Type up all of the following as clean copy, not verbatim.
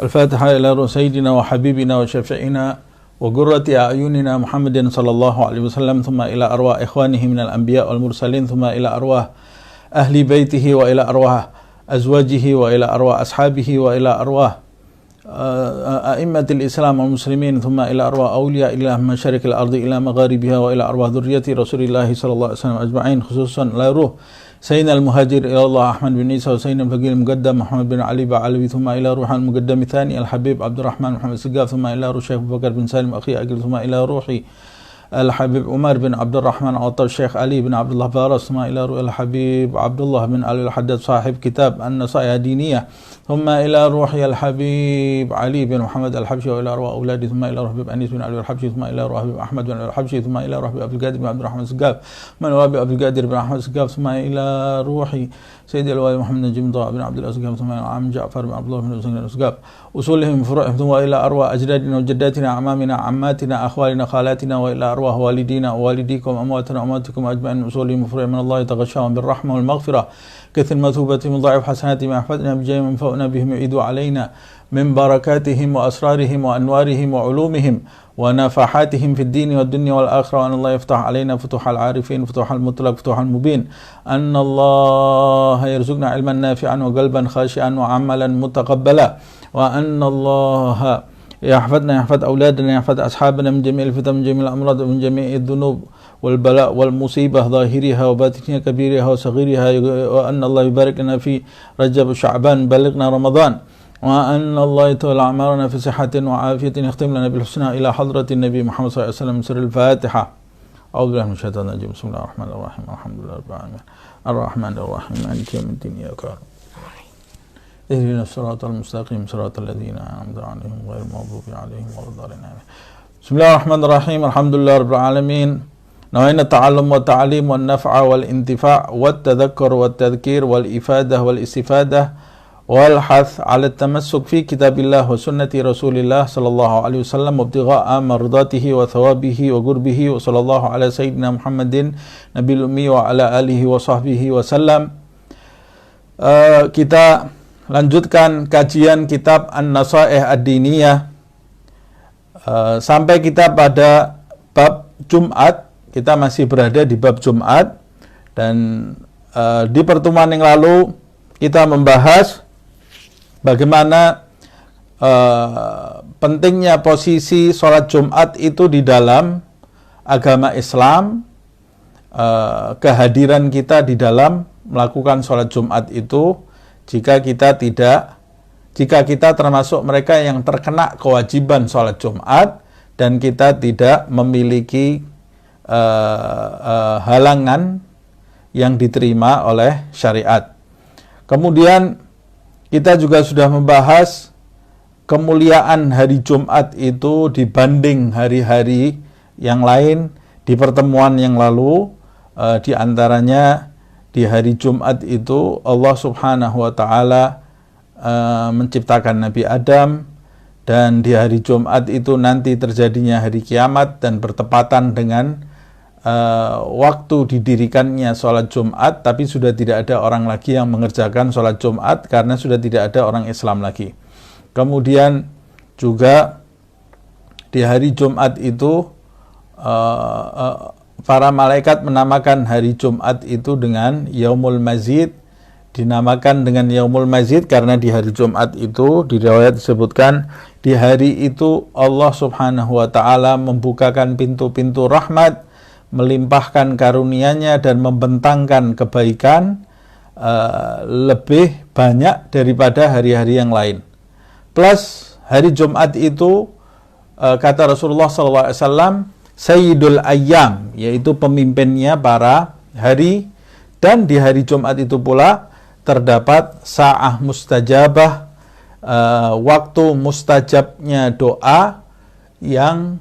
الفاتحة إلى روح سيدنا وحبيبنا وشفيعنا وقرة أعيننا محمد صلى الله عليه وسلم، ثم إلى أرواح إخوانه من الأنبياء والمرسلين، ثم إلى أرواح أهل بيته وإلى أرواح أزواجه وإلى أرواح أصحابه وإلى أرواح أئمة الإسلام والمسلمين، ثم إلى أرواح أولياء الله من مشارق الأرض إلى مغاربها، وإلى أرواح ذرية رسول الله صلى الله عليه وسلم أجمعين، خصوصا إلى روح سيدنا المهاجر إلى الله أحمد بن عيسى وسيدنا الفقيه المقدم محمد بن علي بعلوي، ثم إلى روح المقدم الثاني الحبيب عبد الرحمن محمد سقاف، ثم إلى روح الشيخ أبو بكر بن سالم أخي أقل، ثم إلى روحي الحبيب عمر بن عبد الرحمن عطا الشيخ علي بن عبد الله فارس، ثم إلى روح الحبيب عبد الله بن علي الحداد صاحب كتاب النصائح الدينية، ثم إلى روح الحبيب علي بن محمد الحبشي، وإلى روح أولادي، ثم إلى روح حبيب أنيس بن علي الحبشي، ثم إلى روح حبيب أحمد بن علي الحبشي، ثم إلى روح عبد القادر بن عبد الرحمن سقاف، من هو عبد القادر بن أحمد سقاف، ثم إلى روح سيد الوالي محمد نجم طه بن عبد الله سقاف، ثم إلى عم جعفر بن عبد الله بن حسين سقاف، أصولهم فروعهم، ثم إلى أرواح أجدادنا وجداتنا أعمامنا عماتنا أخوالنا خالاتنا، وإلى أرواح والدينا ووالديكم أمواتنا وأمواتكم أجمعين، أصولهم وفروعهم من الله تغشاهم بالرحمة والمغفرة كثر مثوبة من ضعف حسناتهم أحفظنا بجاه من فوقنا بهم يعيدوا علينا من بركاتهم وأسرارهم وأنوارهم وعلومهم ونفحاتهم في الدين والدنيا والآخرة، وأن الله يفتح علينا فتوح العارفين، فتوح المطلق، فتوح المبين، أن الله يرزقنا علما نافعا وقلبا خاشعا وعملا متقبلا، وأن الله يحفظنا، يحفظ أولادنا، يحفظ أصحابنا من جميع الفتن، من جميع الأمراض، ومن جميع الذنوب والبلاء والمصيبة ظاهرها وباطنها كبيرها وصغيرها، وأن الله يبارك لنا في رجب وشعبان بلغنا رمضان، وأن الله يطول أعمارنا في صحة وعافية، يختم لنا بالحسنى إلى حضرة النبي محمد صلى الله عليه وسلم. سر الفاتحة. أعوذ بالله من الشيطان الرجيم. بسم الله الرحمن الرحيم. الحمد لله رب العالمين الرحمن الرحيم مالك يوم الدين إياك نعبد اهدنا الصراط المستقيم صراط الذين أنعمت عليهم غير المغضوب عليهم ولا الضالين. بسم الله الرحمن الرحيم. الحمد لله رب العالمين. نوينا التعلم والتعليم والنفع والانتفاع والتذكر والتذكير والإفادة والاستفادة والحث على التمسك في كتاب الله وسنة رسول الله صلى الله عليه وسلم وابتغاء مرضاته وثوابه وقربه، وصلى الله على سيدنا محمد نبي الأمي وعلى آله وصحبه وسلم. Kita lanjutkan kajian kitab An-Nasaih Ad-Diniyah sampai kita pada bab Jumat. Kita masih berada di bab Jumat, dan di pertemuan yang lalu kita membahas bagaimana pentingnya posisi sholat Jumat itu di dalam agama Islam, kehadiran kita di dalam melakukan sholat Jumat itu jika kita termasuk mereka yang terkena kewajiban sholat Jumat dan kita tidak memiliki halangan yang diterima oleh syariat. Kemudian kita juga sudah membahas kemuliaan hari Jumat itu dibanding hari-hari yang lain di pertemuan yang lalu. Di antaranya di hari Jumat itu Allah Subhanahu wa Ta'ala menciptakan Nabi Adam, dan di hari Jumat itu nanti terjadinya hari kiamat dan bertepatan dengan waktu didirikannya sholat Jumat, tapi sudah tidak ada orang lagi yang mengerjakan sholat Jumat karena sudah tidak ada orang Islam lagi. Kemudian juga di hari Jumat itu para malaikat menamakan hari Jumat itu dengan Yaumul Mazid. Dinamakan dengan Yaumul Mazid karena di hari Jumat itu di riwayat disebutkan di hari itu Allah Subhanahu wa Ta'ala membukakan pintu-pintu rahmat, melimpahkan karunia-Nya dan membentangkan kebaikan lebih banyak daripada hari-hari yang lain. Plus hari Jumat itu kata Rasulullah SAW Sayyidul Ayyam, yaitu pemimpinnya para hari, dan di hari Jumat itu pula terdapat sa'ah mustajabah, waktu mustajabnya doa yang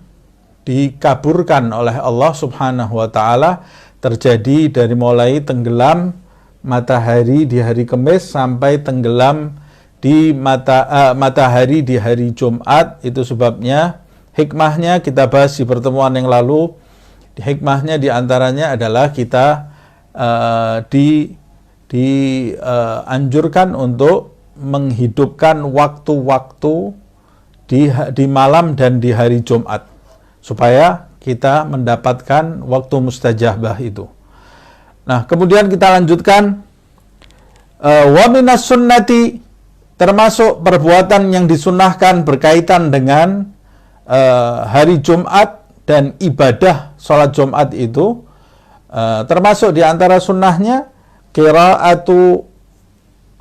dikabulkan oleh Allah Subhanahu wa Ta'ala, terjadi dari mulai tenggelam matahari di hari Kamis sampai tenggelam di matahari di hari Jumat. Itu sebabnya, hikmahnya kita bahas di pertemuan yang lalu. Hikmahnya diantaranya adalah kita dianjurkan untuk menghidupkan waktu-waktu di malam dan di hari Jumat supaya kita mendapatkan waktu mustajabah itu. Nah, kemudian kita lanjutkan wa minas sunnati, termasuk perbuatan yang disunnahkan berkaitan dengan hari Jumat dan ibadah sholat Jumat itu, termasuk di antara sunnahnya qiraatu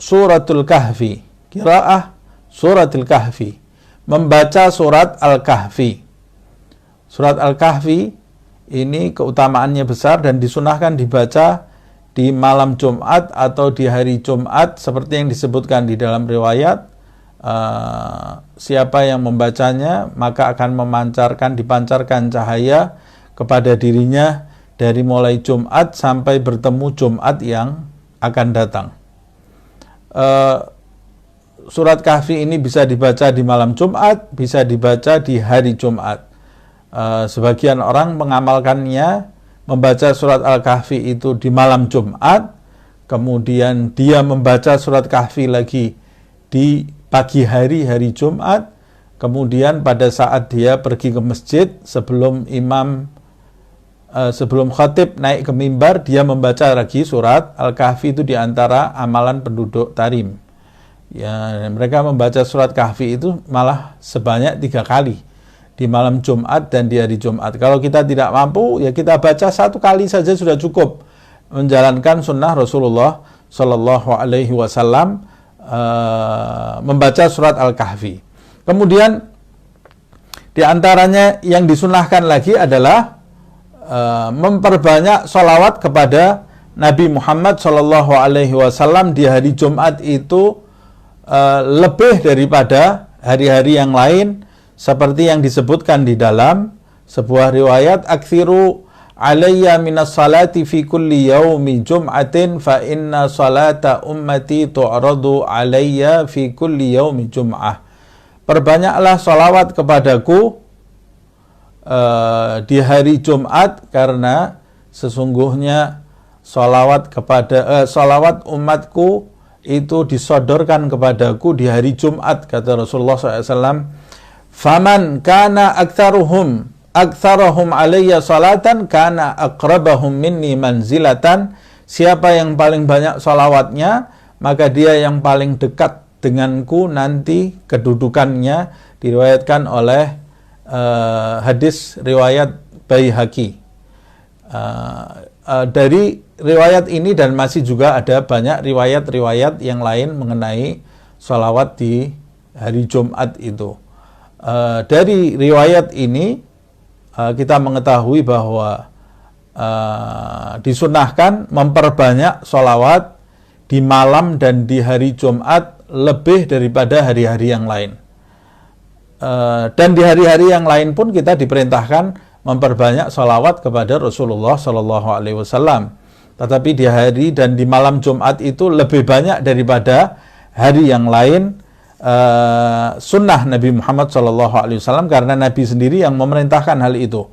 suratul kahfi, qiraah suratul kahfi, membaca surat Al-Kahfi. Surat Al-Kahfi ini keutamaannya besar dan disunahkan dibaca di malam Jumat atau di hari Jumat seperti yang disebutkan di dalam riwayat. Siapa yang membacanya maka akan dipancarkan cahaya kepada dirinya dari mulai Jumat sampai bertemu Jumat yang akan datang. Surat Kahfi ini bisa dibaca di malam Jumat, bisa dibaca di hari Jumat. Sebagian orang mengamalkannya membaca surat Al-Kahfi itu di malam Jumat, kemudian dia membaca surat Kahfi lagi di pagi hari Jumat, kemudian pada saat dia pergi ke masjid sebelum khatib naik ke mimbar, dia membaca lagi surat Al-Kahfi. Itu diantara amalan penduduk Tarim. Ya, mereka membaca surat Kahfi itu malah sebanyak 3 kali di malam Jumat dan di hari Jumat. Kalau kita tidak mampu, ya kita baca 1 kali saja sudah cukup menjalankan sunnah Rasulullah Shallallahu Alaihi Wasallam, membaca surat Al-Kahfi. Kemudian di antaranya yang disunahkan lagi adalah memperbanyak sholawat kepada Nabi Muhammad Shallallahu Alaihi Wasallam di hari Jumat itu lebih daripada hari-hari yang lain, seperti yang disebutkan di dalam sebuah riwayat, akthiru alayya minas salati fi kulli yaumi jum'atin fa inna salata ummati tu'radu alayya fi kulli yaumi jum'ah. Perbanyaklah salawat kepadaku di hari Jumat, karena sesungguhnya salawat umatku itu disodorkan kepadaku di hari Jumat, kata Rasulullah SAW. Faman kana aktsaruhum alayya salatan kana aqrabahum minni manzilatan. Siapa yang paling banyak salawatnya, maka dia yang paling dekat denganku nanti kedudukannya. Diriwayatkan oleh hadis riwayat Baihaqi. Dari riwayat ini dan masih juga ada banyak riwayat-riwayat yang lain mengenai salawat di hari Jumat itu. Dari riwayat ini kita mengetahui bahwa disunahkan memperbanyak sholawat di malam dan di hari Jumat lebih daripada hari-hari yang lain. Dan di hari-hari yang lain pun kita diperintahkan memperbanyak sholawat kepada Rasulullah Shallallahu Alaihi Wasallam. Tetapi di hari dan di malam Jumat itu lebih banyak daripada hari yang lain. Sunnah Nabi Muhammad SAW, karena Nabi sendiri yang memerintahkan hal itu.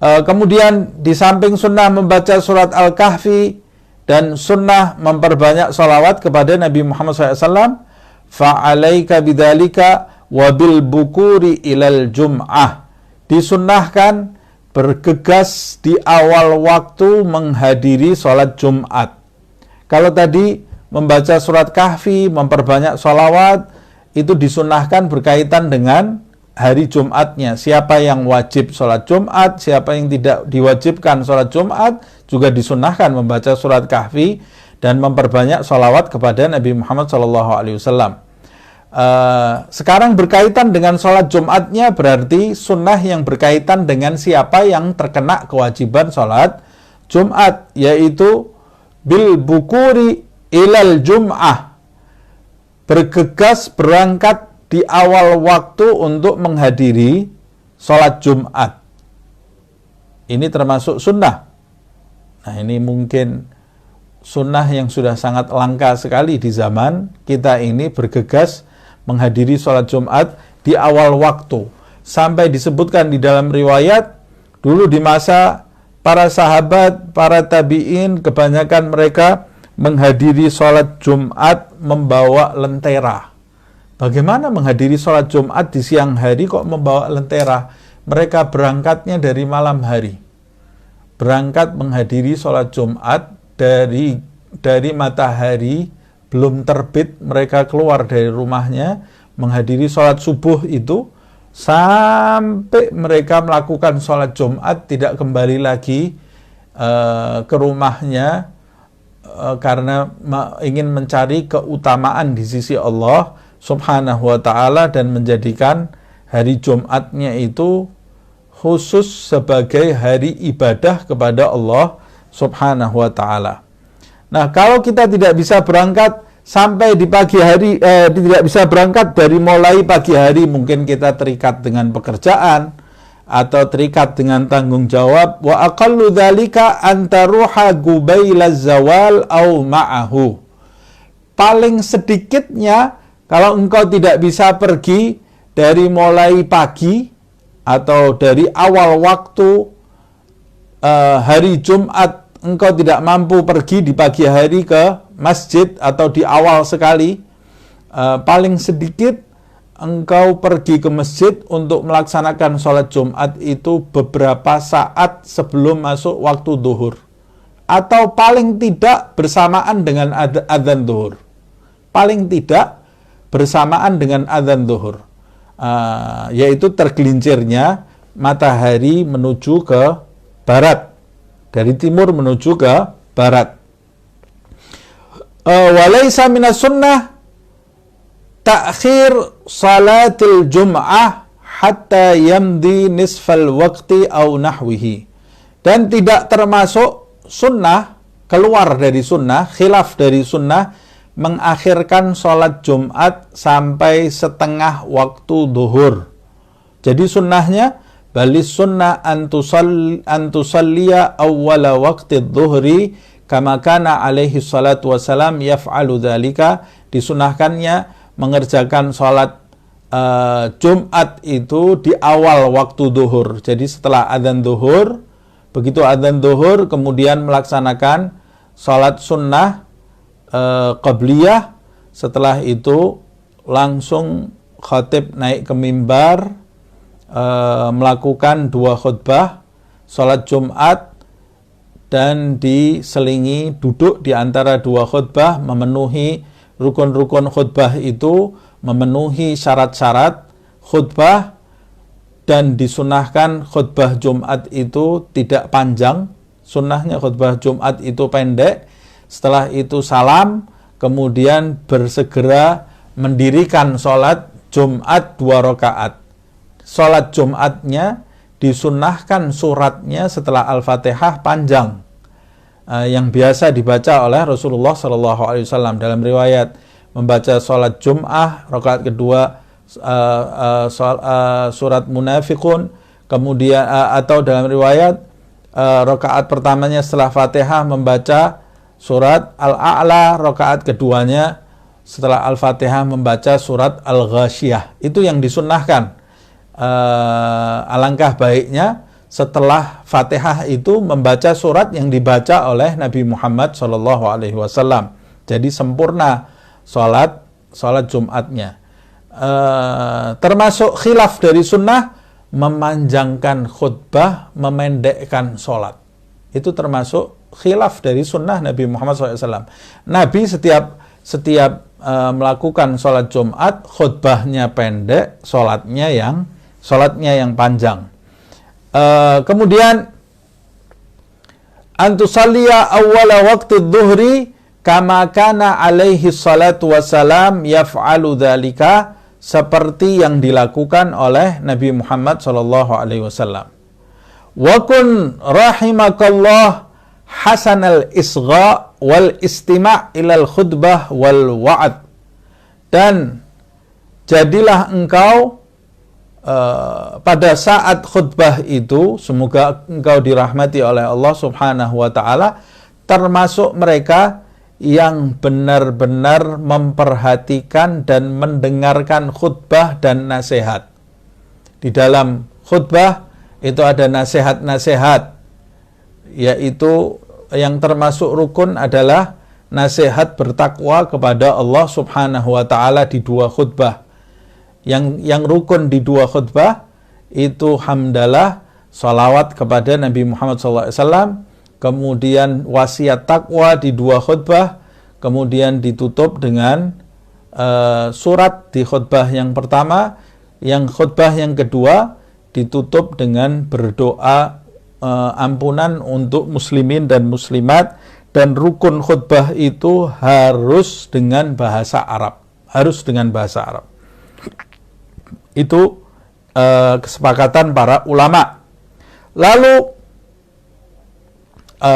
Kemudian di samping sunnah membaca surat Al-Kahfi dan sunnah memperbanyak salawat kepada Nabi Muhammad SAW, fa'alaika bidalika wabil bukuri ilal jum'ah. Disunnahkan bergegas di awal waktu menghadiri sholat Jumat. Kalau tadi membaca surat Kahfi, memperbanyak salawat, itu disunahkan berkaitan dengan hari Jumatnya. Siapa yang wajib sholat Jumat, siapa yang tidak diwajibkan sholat Jumat, juga disunahkan membaca surat Kahfi dan memperbanyak sholawat kepada Nabi Muhammad SAW. Sekarang berkaitan dengan sholat Jumatnya, berarti sunnah yang berkaitan dengan siapa yang terkena kewajiban sholat Jumat, yaitu bil bukuri ilal jum'ah, bergegas berangkat di awal waktu untuk menghadiri sholat Jumat. Ini termasuk sunnah. Nah, ini mungkin sunnah yang sudah sangat langka sekali di zaman kita ini, bergegas menghadiri sholat Jumat di awal waktu. Sampai disebutkan di dalam riwayat, dulu di masa para sahabat, para tabi'in, kebanyakan mereka menghadiri sholat Jumat membawa lentera. Bagaimana menghadiri sholat Jumat di siang hari kok membawa lentera? Mereka berangkatnya dari malam hari. Berangkat menghadiri sholat Jumat dari matahari belum terbit, mereka keluar dari rumahnya menghadiri sholat subuh itu sampai mereka melakukan sholat Jumat, tidak kembali lagi ke rumahnya karena ingin mencari keutamaan di sisi Allah Subhanahu wa ta'ala dan menjadikan hari Jumatnya itu khusus sebagai hari ibadah kepada Allah Subhanahu wa ta'ala. Nah, kalau kita tidak bisa berangkat sampai di pagi hari, tidak bisa berangkat dari mulai pagi hari, mungkin kita terikat dengan pekerjaan atau terikat dengan tanggung jawab. Wa aqallu dzalika antaruha gubailaz zawal au ma'ahu. Paling sedikitnya kalau engkau tidak bisa pergi dari mulai pagi atau dari awal waktu hari Jumat, engkau tidak mampu pergi di pagi hari ke masjid atau di awal sekali, paling sedikit engkau pergi ke masjid untuk melaksanakan sholat Jumat itu beberapa saat sebelum masuk waktu duhur, atau paling tidak bersamaan dengan adzan duhur, paling tidak bersamaan dengan adzan duhur, yaitu tergelincirnya matahari menuju ke barat, dari timur menuju ke barat. Walaysa minas sunnah ta'khir salatil jum'ah hatta yamdi nisfal waqti au nahwihi. Dan tidak termasuk sunnah, keluar dari sunnah, khilaf dari sunnah, mengakhirkan sholat Jumat sampai setengah waktu duhur. Jadi sunnahnya balis sunnah antusalliya awwala waqti dhuhri kama kana alaihi salatu wassalam yaf'alu dzalika. Disunahkannya mengerjakan sholat Jumat itu di awal waktu duhur. Jadi setelah adzan duhur, begitu adzan duhur kemudian melaksanakan sholat sunnah qabliyah. Setelah itu langsung khatib naik ke mimbar, melakukan 2 khutbah sholat Jumat, dan diselingi duduk di antara 2 khutbah, memenuhi rukun-rukun khutbah itu, memenuhi syarat-syarat khutbah, dan disunahkan khutbah Jumat itu tidak panjang. Sunnahnya khutbah Jumat itu pendek. Setelah itu salam, kemudian bersegera mendirikan sholat Jumat 2 rakaat. Sholat Jumatnya disunahkan suratnya setelah Al-Fatihah panjang, yang biasa dibaca oleh Rasulullah SAW. Dalam riwayat membaca sholat Jum'ah rakaat kedua surat Munafiqun, kemudian atau dalam riwayat rakaat pertamanya setelah Fatihah membaca surat Al-A'la, rakaat keduanya setelah Al-Fatihah membaca surat Al-Ghasyiyah. Itu yang disunnahkan. Alangkah baiknya setelah Fatihah itu membaca surat yang dibaca oleh Nabi Muhammad SAW. Jadi sempurna sholat Jumatnya. Termasuk khilaf dari sunnah memanjangkan khutbah, memendekkan sholat. Itu termasuk khilaf dari sunnah Nabi Muhammad SAW. Nabi setiap melakukan sholat Jumat, khutbahnya pendek, sholatnya yang panjang. Kemudian antusalliya awwala waqti dhuhri kama kana alaihi salatu wassalam yaf'alu dzalika, seperti yang dilakukan oleh Nabi Muhammad SAW. Wa kun rahimakallah hasanal isgha wal istima' ilal khutbah wal wa'ad. Dan jadilah engkau pada saat khutbah itu, semoga engkau dirahmati oleh Allah Subhanahu wa ta'ala, termasuk mereka yang benar-benar memperhatikan dan mendengarkan khutbah dan nasihat. Di dalam khutbah itu ada nasihat-nasihat, yaitu yang termasuk rukun adalah nasihat bertakwa kepada Allah Subhanahu wa taala di dua khutbah. Yang rukun di dua khutbah itu hamdalah, salawat kepada Nabi Muhammad SAW, kemudian wasiat takwa di dua khutbah, kemudian ditutup dengan surat di khutbah yang pertama, yang khutbah yang kedua ditutup dengan berdoa ampunan untuk muslimin dan muslimat, dan rukun khutbah itu harus dengan bahasa Arab, Itu kesepakatan para ulama. Lalu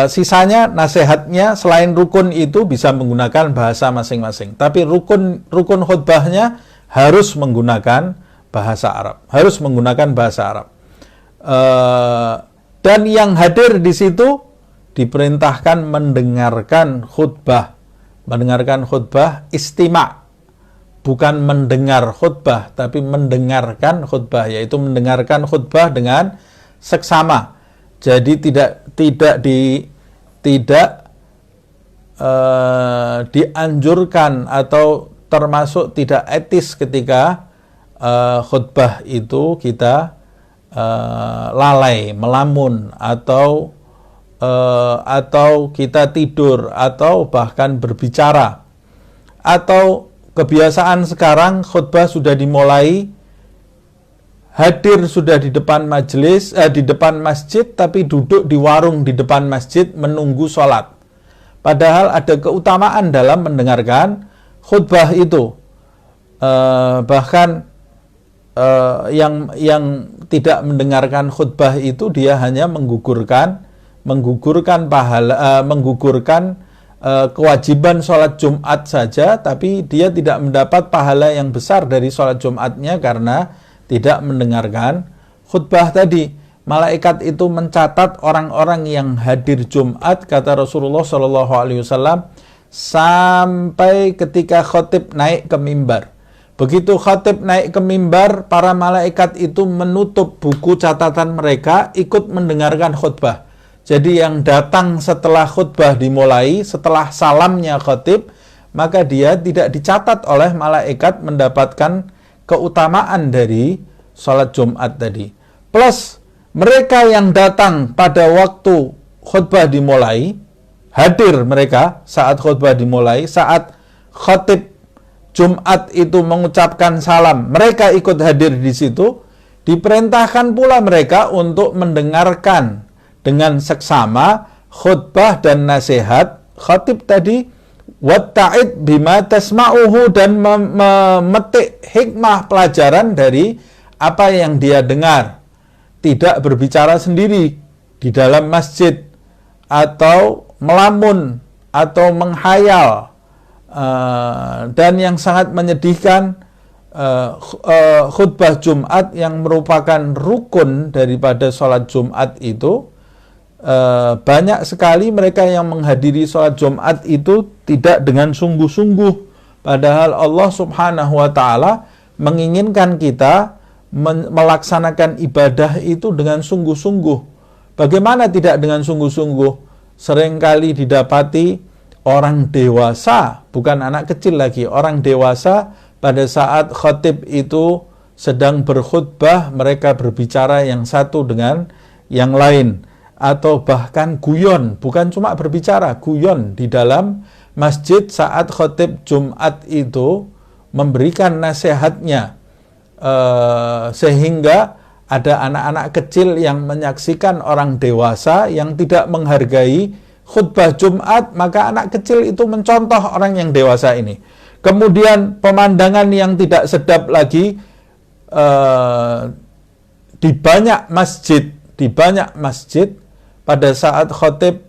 sisanya nasihatnya selain rukun itu bisa menggunakan bahasa masing-masing. Tapi rukun khutbahnya harus menggunakan bahasa Arab. Dan yang hadir di situ diperintahkan mendengarkan khutbah istima'. Bukan mendengar khutbah, tapi mendengarkan khutbah, yaitu mendengarkan khutbah dengan seksama. Jadi tidak dianjurkan atau termasuk tidak etis ketika khutbah itu kita lalai, melamun, atau kita tidur, atau bahkan berbicara, atau kebiasaan sekarang khutbah sudah dimulai, hadir sudah di depan majelis, di depan masjid, tapi duduk di warung di depan masjid menunggu sholat. Padahal ada keutamaan dalam mendengarkan khutbah itu. Bahkan yang tidak mendengarkan khutbah itu dia hanya menggugurkan kewajiban sholat Jumat saja, tapi dia tidak mendapat pahala yang besar dari sholat Jumatnya karena tidak mendengarkan khutbah tadi. Malaikat itu mencatat orang-orang yang hadir Jumat, kata Rasulullah SAW, sampai ketika khatib naik ke mimbar. Begitu khatib naik ke mimbar, para malaikat itu menutup buku catatan mereka, ikut mendengarkan khutbah. Jadi yang datang setelah khutbah dimulai, setelah salamnya khatib, maka dia tidak dicatat oleh malaikat mendapatkan keutamaan dari sholat Jumat tadi. Plus, mereka yang datang pada waktu khutbah dimulai, hadir mereka saat khutbah dimulai, saat khatib Jumat itu mengucapkan salam, mereka ikut hadir di situ, diperintahkan pula mereka untuk mendengarkan dengan seksama khutbah dan nasihat khatib tadi, watta'id bima tasma'uhu, dan memetik hikmah pelajaran dari apa yang dia dengar. Tidak berbicara sendiri di dalam masjid, atau melamun, atau menghayal. Dan yang sangat menyedihkan, khutbah Jumat yang merupakan rukun daripada sholat Jumat itu, banyak sekali mereka yang menghadiri sholat Jumat itu tidak dengan sungguh-sungguh. Padahal Allah Subhanahu wa ta'ala menginginkan kita melaksanakan ibadah itu dengan sungguh-sungguh. Bagaimana tidak dengan sungguh-sungguh? Seringkali didapati orang dewasa, bukan anak kecil lagi, orang dewasa pada saat khatib itu sedang berkhutbah, mereka berbicara yang satu dengan yang lain, atau bahkan guyon, bukan cuma berbicara, guyon di dalam masjid saat khatib Jumat itu memberikan nasihatnya, sehingga ada anak-anak kecil yang menyaksikan orang dewasa yang tidak menghargai khutbah Jumat, maka anak kecil itu mencontoh orang yang dewasa ini. Kemudian pemandangan yang tidak sedap lagi, di banyak masjid pada saat khatib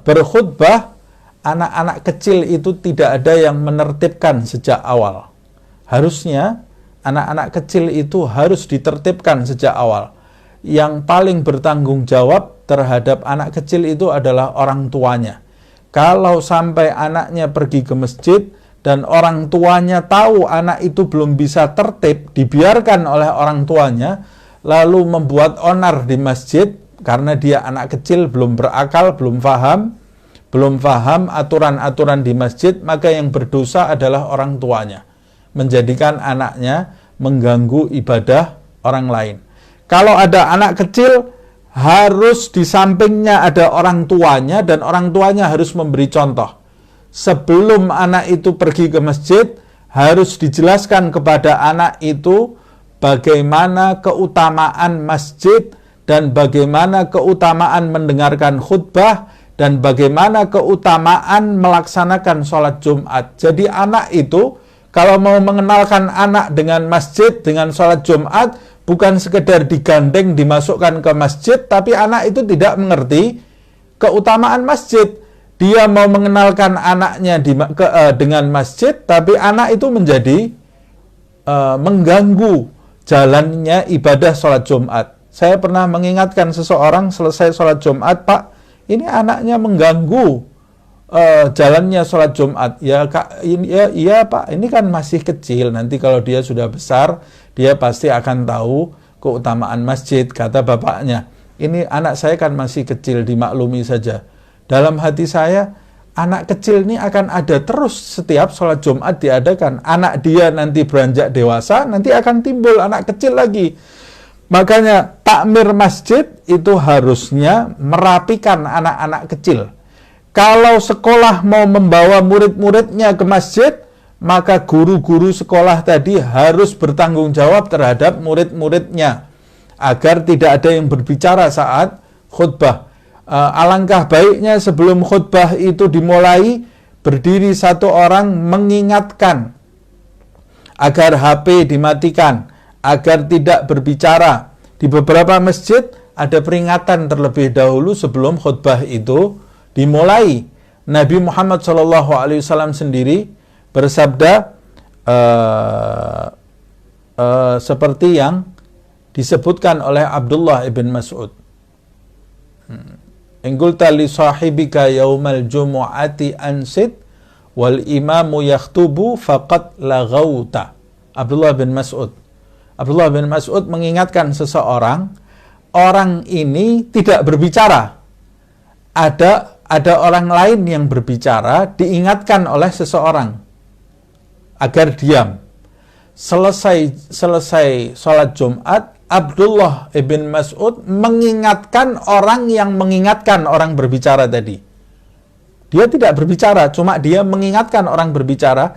berkhutbah, anak-anak kecil itu tidak ada yang menertibkan sejak awal. Harusnya anak-anak kecil itu harus ditertibkan sejak awal. Yang paling bertanggung jawab terhadap anak kecil itu adalah orang tuanya. Kalau sampai anaknya pergi ke masjid dan orang tuanya tahu anak itu belum bisa tertib, dibiarkan oleh orang tuanya, lalu membuat onar di masjid karena dia anak kecil, belum berakal, belum paham, belum paham aturan-aturan di masjid, maka yang berdosa adalah orang tuanya, menjadikan anaknya mengganggu ibadah orang lain. Kalau ada anak kecil, harus di sampingnya ada orang tuanya, dan orang tuanya harus memberi contoh. Sebelum anak itu pergi ke masjid, harus dijelaskan kepada anak itu bagaimana keutamaan masjid, dan bagaimana keutamaan mendengarkan khutbah, dan bagaimana keutamaan melaksanakan sholat Jumat. Jadi anak itu, kalau mau mengenalkan anak dengan masjid, dengan sholat Jumat, bukan sekedar digandeng, dimasukkan ke masjid, tapi anak itu tidak mengerti keutamaan masjid. Dia mau mengenalkan anaknya dengan masjid, tapi anak itu menjadi mengganggu jalannya ibadah sholat Jumat. Saya pernah mengingatkan seseorang selesai sholat Jumat, Pak, ini anaknya mengganggu jalannya sholat Jumat. Ya Kak, iya Pak, ini kan masih kecil, nanti kalau dia sudah besar, dia pasti akan tahu keutamaan masjid, kata bapaknya. Ini anak saya kan masih kecil, dimaklumi saja. Dalam hati saya, anak kecil ini akan ada terus setiap sholat Jumat diadakan. Anak dia nanti beranjak dewasa, nanti akan timbul anak kecil lagi. Makanya takmir masjid itu harusnya merapikan anak-anak kecil. Kalau sekolah mau membawa murid-muridnya ke masjid, maka guru-guru sekolah tadi harus bertanggung jawab terhadap murid-muridnya, agar tidak ada yang berbicara saat khutbah. Alangkah baiknya sebelum khutbah itu dimulai, berdiri satu orang mengingatkan agar HP dimatikan, agar tidak berbicara. Di beberapa masjid ada peringatan terlebih dahulu sebelum khutbah itu dimulai. Nabi Muhammad SAW sendiri bersabda seperti yang disebutkan oleh Abdullah ibn Mas'ud. Ingqulta li sahibika yaumal jumu'ati ansit wal imamu yakhtubu faqad laghauta. Abdullah bin Mas'ud. Abdullah bin Mas'ud mengingatkan seseorang, orang ini tidak berbicara. Ada orang lain yang berbicara, diingatkan oleh seseorang agar diam. Selesai sholat Jumat, Abdullah ibn Mas'ud mengingatkan orang yang mengingatkan orang berbicara tadi. Dia tidak berbicara, cuma dia mengingatkan orang berbicara.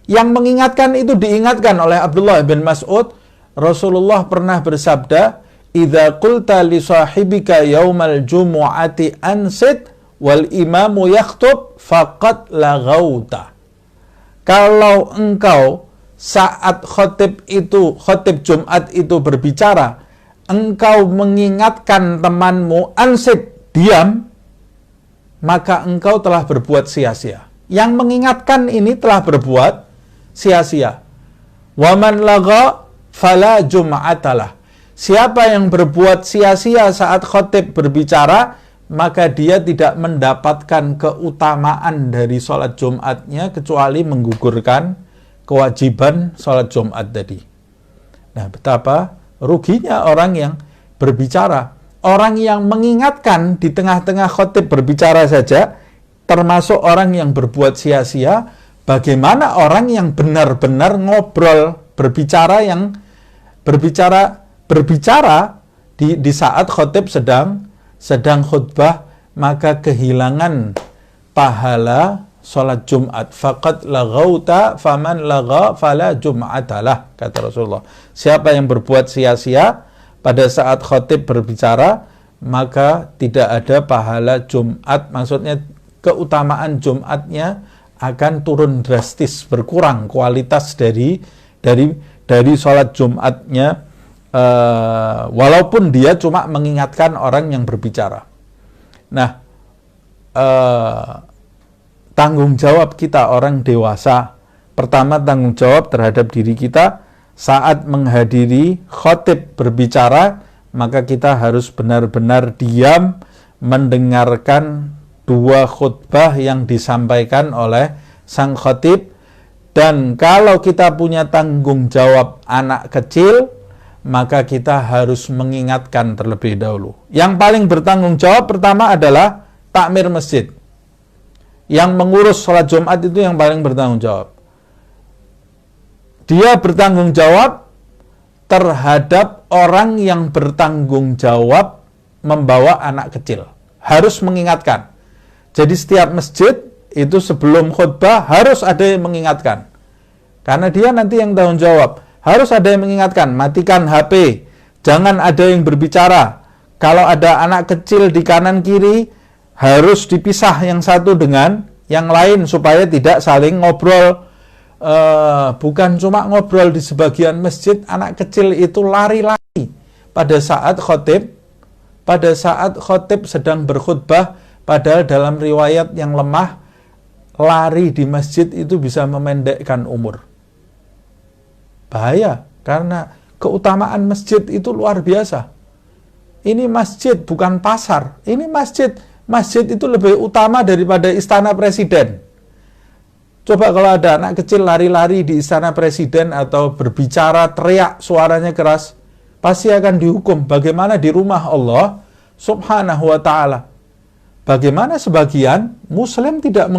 Yang mengingatkan itu diingatkan oleh Abdullah ibn Mas'ud. Rasulullah pernah bersabda, "Idza qulta li sahibika yaumal jumu'ati ansit wal imamu yakhtub faqad laghauta." Kalau engkau saat khotib Jumat itu berbicara, engkau mengingatkan temanmu ansit, diam, maka engkau telah berbuat sia-sia. Yang mengingatkan ini telah berbuat sia-sia. Waman lagha fala jum'atalah. Siapa yang berbuat sia-sia saat khotib berbicara, maka dia tidak mendapatkan keutamaan dari sholat Jumatnya kecuali menggugurkan kewajiban sholat Jumat tadi. Nah, betapa ruginya orang yang berbicara. Orang yang mengingatkan di tengah-tengah khotib berbicara saja, termasuk orang yang berbuat sia-sia. Bagaimana orang yang benar-benar ngobrol, berbicara di saat khotib sedang khutbah, maka kehilangan pahala sholat Jumat. Faqad laghauta faman lagha fala jum'atalah, kata Rasulullah. Siapa yang berbuat sia-sia pada saat khotib berbicara, maka tidak ada pahala Jumat. Maksudnya keutamaan Jumatnya akan turun drastis, berkurang kualitas dari sholat Jumatnya, walaupun dia cuma mengingatkan orang yang berbicara. Nah, tanggung jawab kita orang dewasa, pertama tanggung jawab terhadap diri kita saat menghadiri khotib berbicara, maka kita harus benar-benar diam mendengarkan dua khutbah yang disampaikan oleh sang khotib. Dan kalau kita punya tanggung jawab anak kecil, maka kita harus mengingatkan terlebih dahulu. Yang paling bertanggung jawab pertama adalah takmir masjid. Yang mengurus sholat Jumat itu yang paling bertanggung jawab. Dia bertanggung jawab terhadap orang yang bertanggung jawab membawa anak kecil. Harus mengingatkan. Jadi setiap masjid itu sebelum khutbah harus ada yang mengingatkan. Karena dia nanti yang tanggung jawab. Harus ada yang mengingatkan, matikan HP. Jangan ada yang berbicara. Kalau ada anak kecil di kanan kiri, harus dipisah yang satu dengan yang lain supaya tidak saling ngobrol. Bukan cuma ngobrol di sebagian masjid, anak kecil itu lari-lari pada saat khotib sedang berkhutbah, padahal dalam riwayat yang lemah, lari di masjid itu bisa memendekkan umur. Bahaya, karena keutamaan masjid itu luar biasa. Ini masjid, bukan pasar. Ini masjid. Masjid itu lebih utama daripada istana presiden. Coba kalau ada anak kecil lari-lari di istana presiden atau berbicara, teriak, suaranya keras, pasti akan dihukum. Bagaimana di rumah Allah subhanahu wa ta'ala? Bagaimana sebagian muslim tidak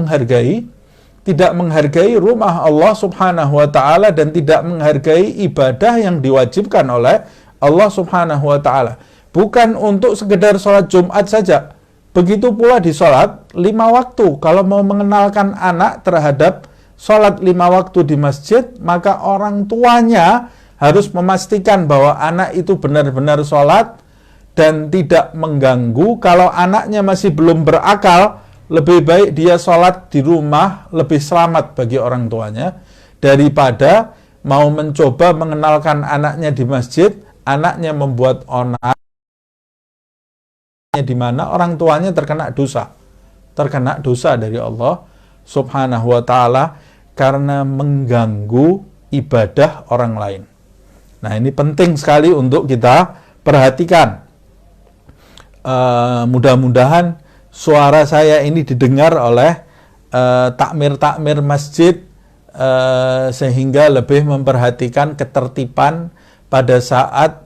menghargai rumah Allah subhanahu wa ta'ala dan tidak menghargai ibadah yang diwajibkan oleh Allah subhanahu wa ta'ala. Bukan untuk sekedar sholat Jumat saja. Begitu pula di sholat 5 waktu. Kalau mau mengenalkan anak terhadap sholat 5 waktu di masjid, maka orang tuanya harus memastikan bahwa anak itu benar-benar sholat dan tidak mengganggu. Kalau anaknya masih belum berakal, lebih baik dia sholat di rumah, lebih selamat bagi orang tuanya, daripada mau mencoba mengenalkan anaknya di masjid, anaknya membuat onar, di mana orang tuanya terkena dosa dari Allah subhanahu wa ta'ala, karena mengganggu ibadah orang lain. Nah, ini penting sekali untuk kita perhatikan. Mudah-mudahan suara saya ini didengar oleh takmir-takmir masjid, sehingga lebih memperhatikan ketertiban pada saat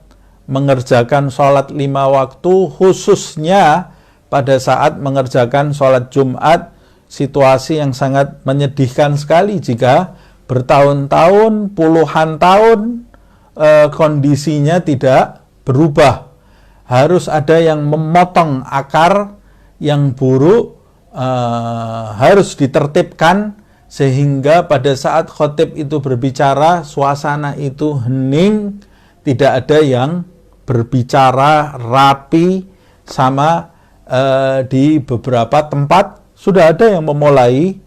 mengerjakan sholat 5 waktu, khususnya pada saat mengerjakan sholat Jumat. Situasi yang sangat menyedihkan sekali jika bertahun-tahun, puluhan tahun kondisinya tidak berubah. Harus ada yang memotong akar yang buruk, harus ditertibkan sehingga pada saat khotib itu berbicara, suasana itu hening, tidak ada yang berbicara rapi. Sama di beberapa tempat sudah ada yang memulai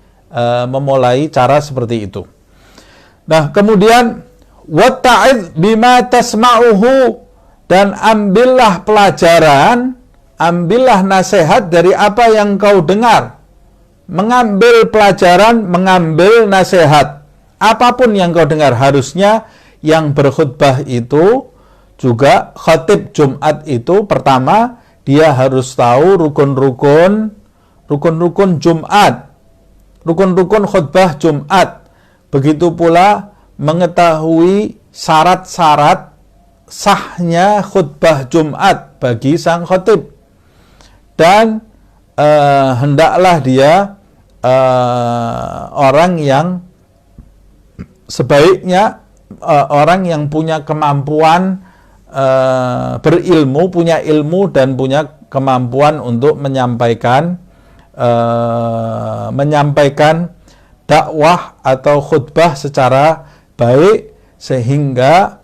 cara seperti itu. Nah, kemudian watta'idh bima tasma'uhu, dan ambillah pelajaran, ambillah nasihat dari apa yang kau dengar. Mengambil pelajaran, mengambil nasihat. Apapun yang kau dengar, harusnya yang berkhutbah itu juga khatib Jumat itu, pertama dia harus tahu rukun-rukun Jumat, rukun-rukun khutbah Jumat. Begitu pula mengetahui syarat-syarat sahnya khutbah Jumat bagi sang khatib. Dan hendaklah dia orang yang sebaiknya orang yang punya kemampuan berilmu, punya ilmu dan punya kemampuan untuk menyampaikan dakwah atau khutbah secara baik, sehingga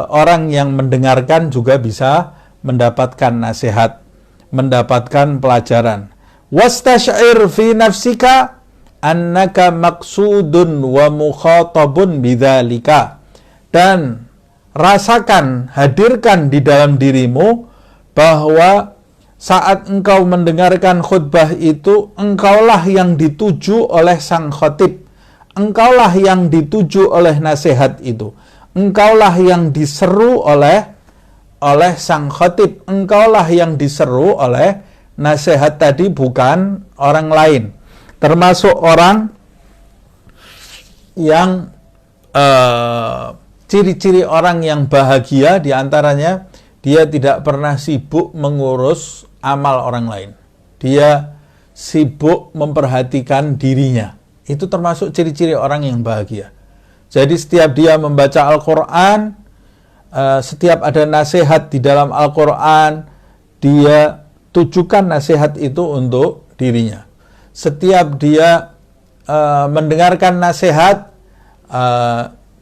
orang yang mendengarkan juga bisa mendapatkan nasihat, mendapatkan pelajaran. Wastash'ir fi nafsika annaka maqsudun wa mukhatabun bidzalika, dan rasakan, hadirkan di dalam dirimu bahwa saat engkau mendengarkan khutbah itu, engkaulah yang dituju oleh sang khatib, engkaulah yang dituju oleh nasihat itu, engkaulah yang diseru oleh sang khatib, engkaulah yang diseru oleh nasihat tadi, bukan orang lain. Termasuk orang yang ciri-ciri orang yang bahagia diantaranya, dia tidak pernah sibuk mengurus amal orang lain. Dia sibuk memperhatikan dirinya. Itu termasuk ciri-ciri orang yang bahagia. Jadi setiap dia membaca Al-Quran, setiap ada nasihat di dalam Al-Quran, dia tujukan nasihat itu untuk dirinya. Setiap dia mendengarkan nasihat,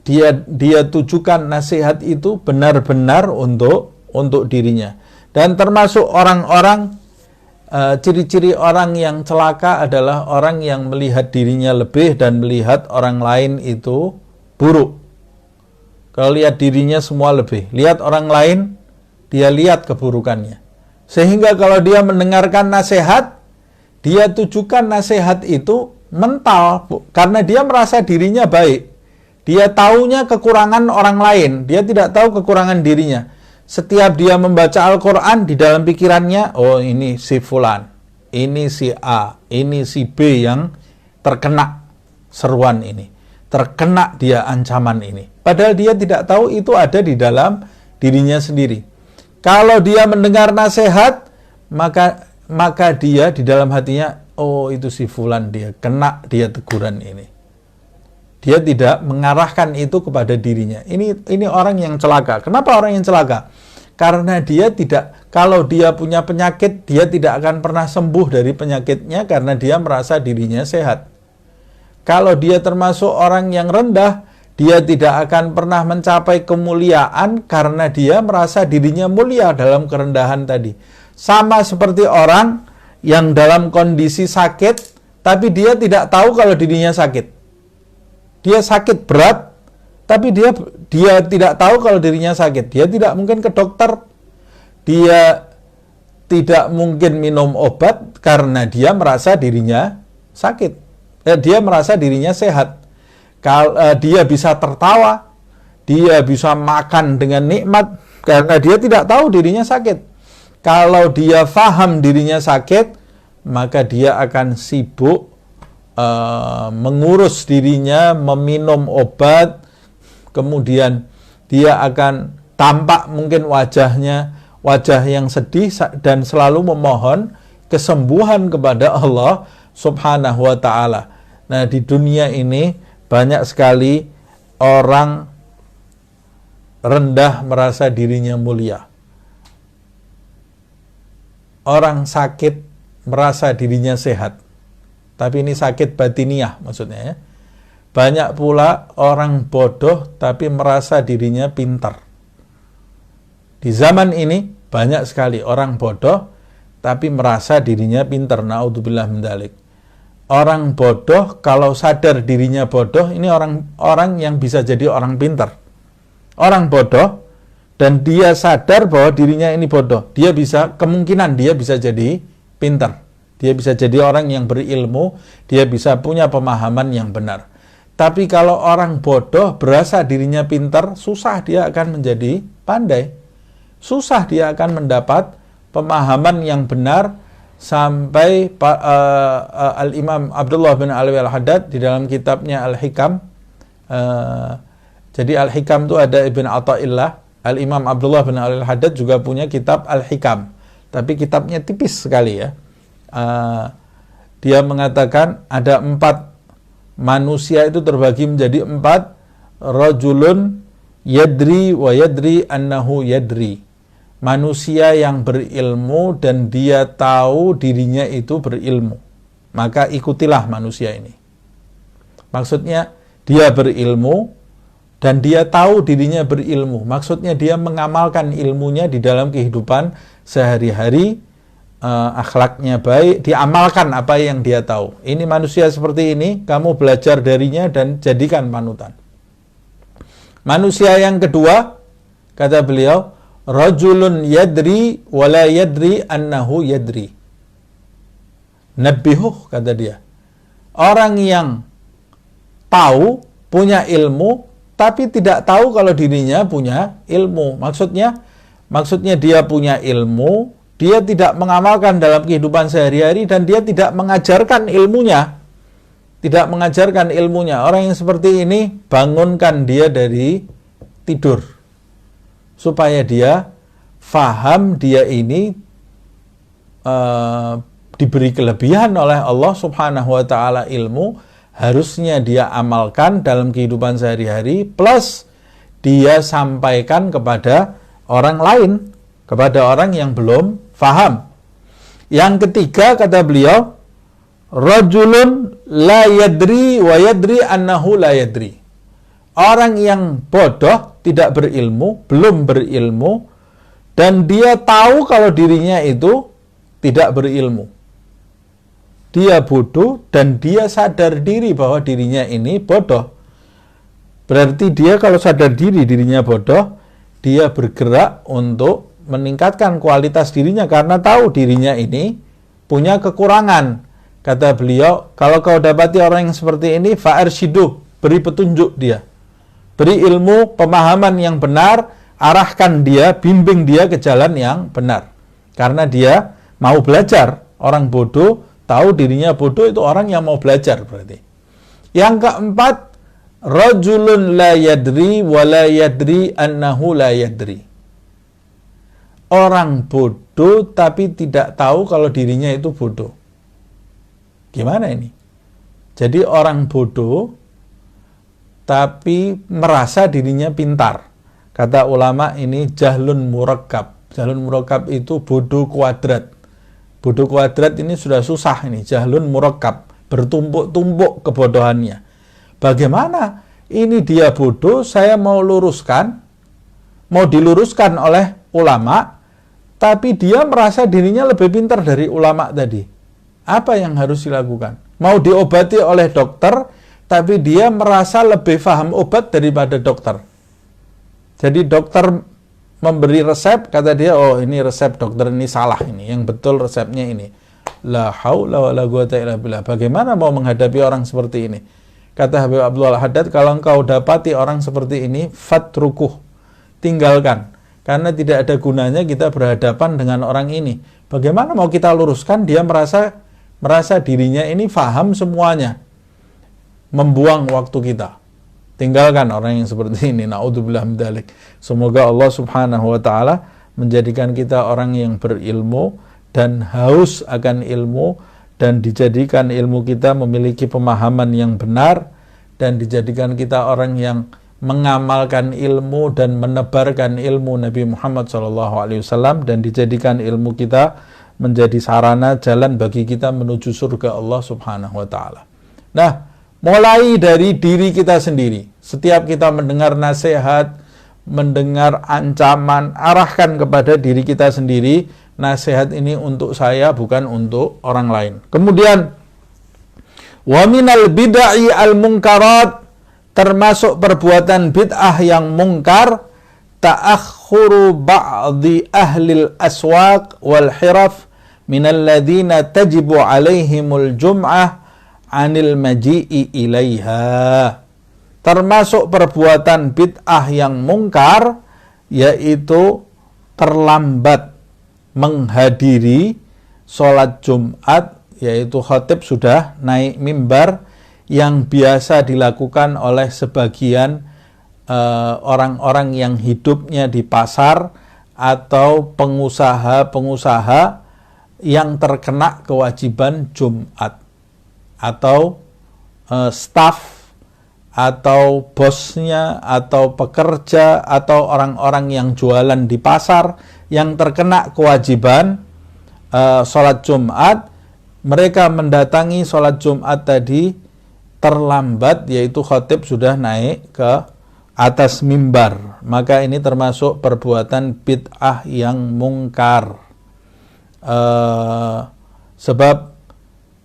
dia tujukan nasihat itu benar-benar untuk dirinya. Dan termasuk orang-orang, ciri-ciri orang yang celaka adalah orang yang melihat dirinya lebih dan melihat orang lain itu buruk. Kalau lihat dirinya semua lebih, lihat orang lain, dia lihat keburukannya. Sehingga kalau dia mendengarkan nasihat, dia tujukan nasihat itu mental, karena dia merasa dirinya baik. Dia taunya kekurangan orang lain, dia tidak tahu kekurangan dirinya. Setiap dia membaca Al-Quran, di dalam pikirannya, oh ini si Fulan, ini si A, ini si B yang terkena seruan ini, terkena dia ancaman ini. Padahal dia tidak tahu itu ada di dalam dirinya sendiri. Kalau dia mendengar nasihat, maka dia di dalam hatinya, oh itu si Fulan, dia kena dia teguran ini. Dia tidak mengarahkan itu kepada dirinya. Ini orang yang celaka. Kenapa orang yang celaka? Karena dia tidak, kalau dia punya penyakit, dia tidak akan pernah sembuh dari penyakitnya karena dia merasa dirinya sehat. Kalau dia termasuk orang yang rendah, dia tidak akan pernah mencapai kemuliaan karena dia merasa dirinya mulia dalam kerendahan tadi. Sama seperti orang yang dalam kondisi sakit, tapi dia tidak tahu kalau dirinya sakit. Dia sakit berat, tapi dia tidak tahu kalau dirinya sakit. Dia tidak mungkin ke dokter. Dia tidak mungkin minum obat karena dia merasa dirinya sakit. Dia merasa dirinya sehat. Dia bisa tertawa, dia bisa makan dengan nikmat karena dia tidak tahu dirinya sakit. Kalau dia faham dirinya sakit, maka dia akan sibuk mengurus dirinya, meminum obat, kemudian dia akan tampak mungkin wajah yang sedih dan selalu memohon kesembuhan kepada Allah Subhanahu wa ta'ala. Nah, di dunia ini banyak sekali orang rendah merasa dirinya mulia. Orang sakit merasa dirinya sehat. Tapi ini sakit batiniah maksudnya ya. Banyak pula orang bodoh tapi merasa dirinya pintar. Di zaman ini banyak sekali orang bodoh tapi merasa dirinya pintar. Na'udzubillah min dzalik. Orang bodoh kalau sadar dirinya bodoh, ini orang yang bisa jadi orang pintar. Orang bodoh dan dia sadar bahwa dirinya ini bodoh, kemungkinan dia bisa jadi pintar. Dia bisa jadi orang yang berilmu, dia bisa punya pemahaman yang benar. Tapi kalau orang bodoh berasa dirinya pintar, susah dia akan menjadi pandai. Susah dia akan mendapat pemahaman yang benar. Sampai Al-Imam Abdullah bin Alwi Al-Haddad di dalam kitabnya Al-Hikam, jadi Al-Hikam itu ada Ibn Atta'illah. Al-Imam Abdullah bin Alwi Al-Haddad juga punya kitab Al-Hikam, tapi kitabnya tipis sekali ya. Dia mengatakan ada 4 manusia itu terbagi menjadi 4. Rajulun yadri wa yadri annahu yadri. Manusia yang berilmu dan dia tahu dirinya itu berilmu, maka ikutilah manusia ini. Maksudnya dia berilmu dan dia tahu dirinya berilmu. Maksudnya dia mengamalkan ilmunya di dalam kehidupan sehari-hari, akhlaknya baik, diamalkan apa yang dia tahu. Ini manusia seperti ini, kamu belajar darinya dan jadikan panutan. Manusia yang kedua, kata beliau, rajulun yadri wala yadri annahu yadri. Nabbihuh, kata dia. Orang yang tahu, punya ilmu, tapi tidak tahu kalau dirinya punya ilmu. Maksudnya dia punya ilmu, dia tidak mengamalkan dalam kehidupan sehari-hari dan dia tidak mengajarkan ilmunya. Tidak mengajarkan ilmunya. Orang yang seperti ini, bangunkan dia dari tidur. Supaya dia faham dia ini diberi kelebihan oleh Allah Subhanahu wa taala ilmu, harusnya dia amalkan dalam kehidupan sehari-hari, plus dia sampaikan kepada orang lain, kepada orang yang belum faham. Yang ketiga, kata beliau, rajulun la yadri wa yadri annahu la yadri. Orang yang bodoh, tidak berilmu, belum berilmu, dan dia tahu kalau dirinya itu tidak berilmu. Dia bodoh dan dia sadar diri bahwa dirinya ini bodoh. Berarti dia kalau sadar diri dirinya bodoh, dia bergerak untuk meningkatkan kualitas dirinya karena tahu dirinya ini punya kekurangan. Kata beliau, kalau kau dapati orang yang seperti ini, fa'arshiduh, beri petunjuk dia. Beri ilmu, pemahaman yang benar, arahkan dia, bimbing dia ke jalan yang benar. Karena dia mau belajar. Orang bodoh, tahu dirinya bodoh, itu orang yang mau belajar berarti. Yang keempat, rajulun la yadri wa la yadri annahu la yadri. Orang bodoh tapi tidak tahu kalau dirinya itu bodoh. Gimana ini? Jadi orang bodoh tapi merasa dirinya pintar. Kata ulama ini jahlun murakkab. Jahlun murakkab itu bodoh kuadrat. Bodoh kuadrat ini sudah susah ini. Jahlun murakkab, bertumpuk-tumpuk kebodohannya. Bagaimana? Ini dia bodoh, saya mau luruskan, mau diluruskan oleh ulama, tapi dia merasa dirinya lebih pintar dari ulama tadi. Apa yang harus dilakukan? Mau diobati oleh dokter, tapi dia merasa lebih paham obat daripada dokter. Jadi dokter memberi resep, kata dia, oh ini resep dokter ini salah ini, yang betul resepnya ini. La haula wa la quwata illa billah. Bagaimana mau menghadapi orang seperti ini? Kata Habib Abdul Haddad, kalau engkau dapati orang seperti ini, fatrukuh, tinggalkan. Karena tidak ada gunanya kita berhadapan dengan orang ini. Bagaimana mau kita luruskan? Dia merasa dirinya ini faham semuanya. Membuang waktu kita. Tinggalkan orang yang seperti ini. Na'udzubillah min dzalik. Semoga Allah Subhanahu wa taala menjadikan kita orang yang berilmu dan haus akan ilmu, dan dijadikan ilmu kita memiliki pemahaman yang benar, dan dijadikan kita orang yang mengamalkan ilmu dan menebarkan ilmu Nabi Muhammad SAW, dan dijadikan ilmu kita menjadi sarana jalan bagi kita menuju surga Allah Subhanahu wa taala. Nah, mulai dari diri kita sendiri. Setiap kita mendengar nasihat, mendengar ancaman, arahkan kepada diri kita sendiri. Nasihat ini untuk saya, bukan untuk orang lain. Kemudian, wa minal bid'ai al-munkarat, termasuk perbuatan bid'ah yang mungkar, ta'akhuru ba'di ahlil aswaq wal hiraf minal ladhina tajibu alaihimul jum'ah anil maji'i ilaiha. Termasuk perbuatan bid'ah yang mungkar, yaitu terlambat menghadiri sholat Jumat, yaitu khatib sudah naik mimbar, yang biasa dilakukan oleh sebagian orang-orang yang hidupnya di pasar atau pengusaha-pengusaha yang terkena kewajiban Jumat, atau staf, atau bosnya, atau pekerja, atau orang-orang yang jualan di pasar yang terkena kewajiban sholat Jumat. Mereka mendatangi sholat Jumat tadi terlambat, yaitu khatib sudah naik ke atas mimbar. Maka ini termasuk perbuatan bid'ah yang mungkar. Sebab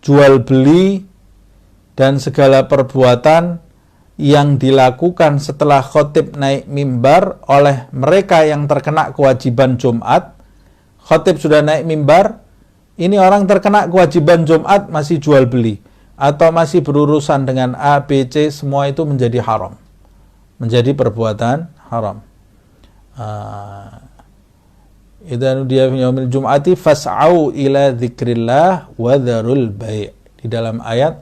jual beli dan segala perbuatan yang dilakukan setelah khatib naik mimbar oleh mereka yang terkena kewajiban Jumat. Khatib sudah naik mimbar, ini orang terkena kewajiban Jumat masih jual beli atau masih berurusan dengan A, B, C, semua itu menjadi haram, menjadi perbuatan haram. Idzanu dia yaumil jum'ati fas'au ila dzikrillah wa dzarul bai'. Di dalam ayat,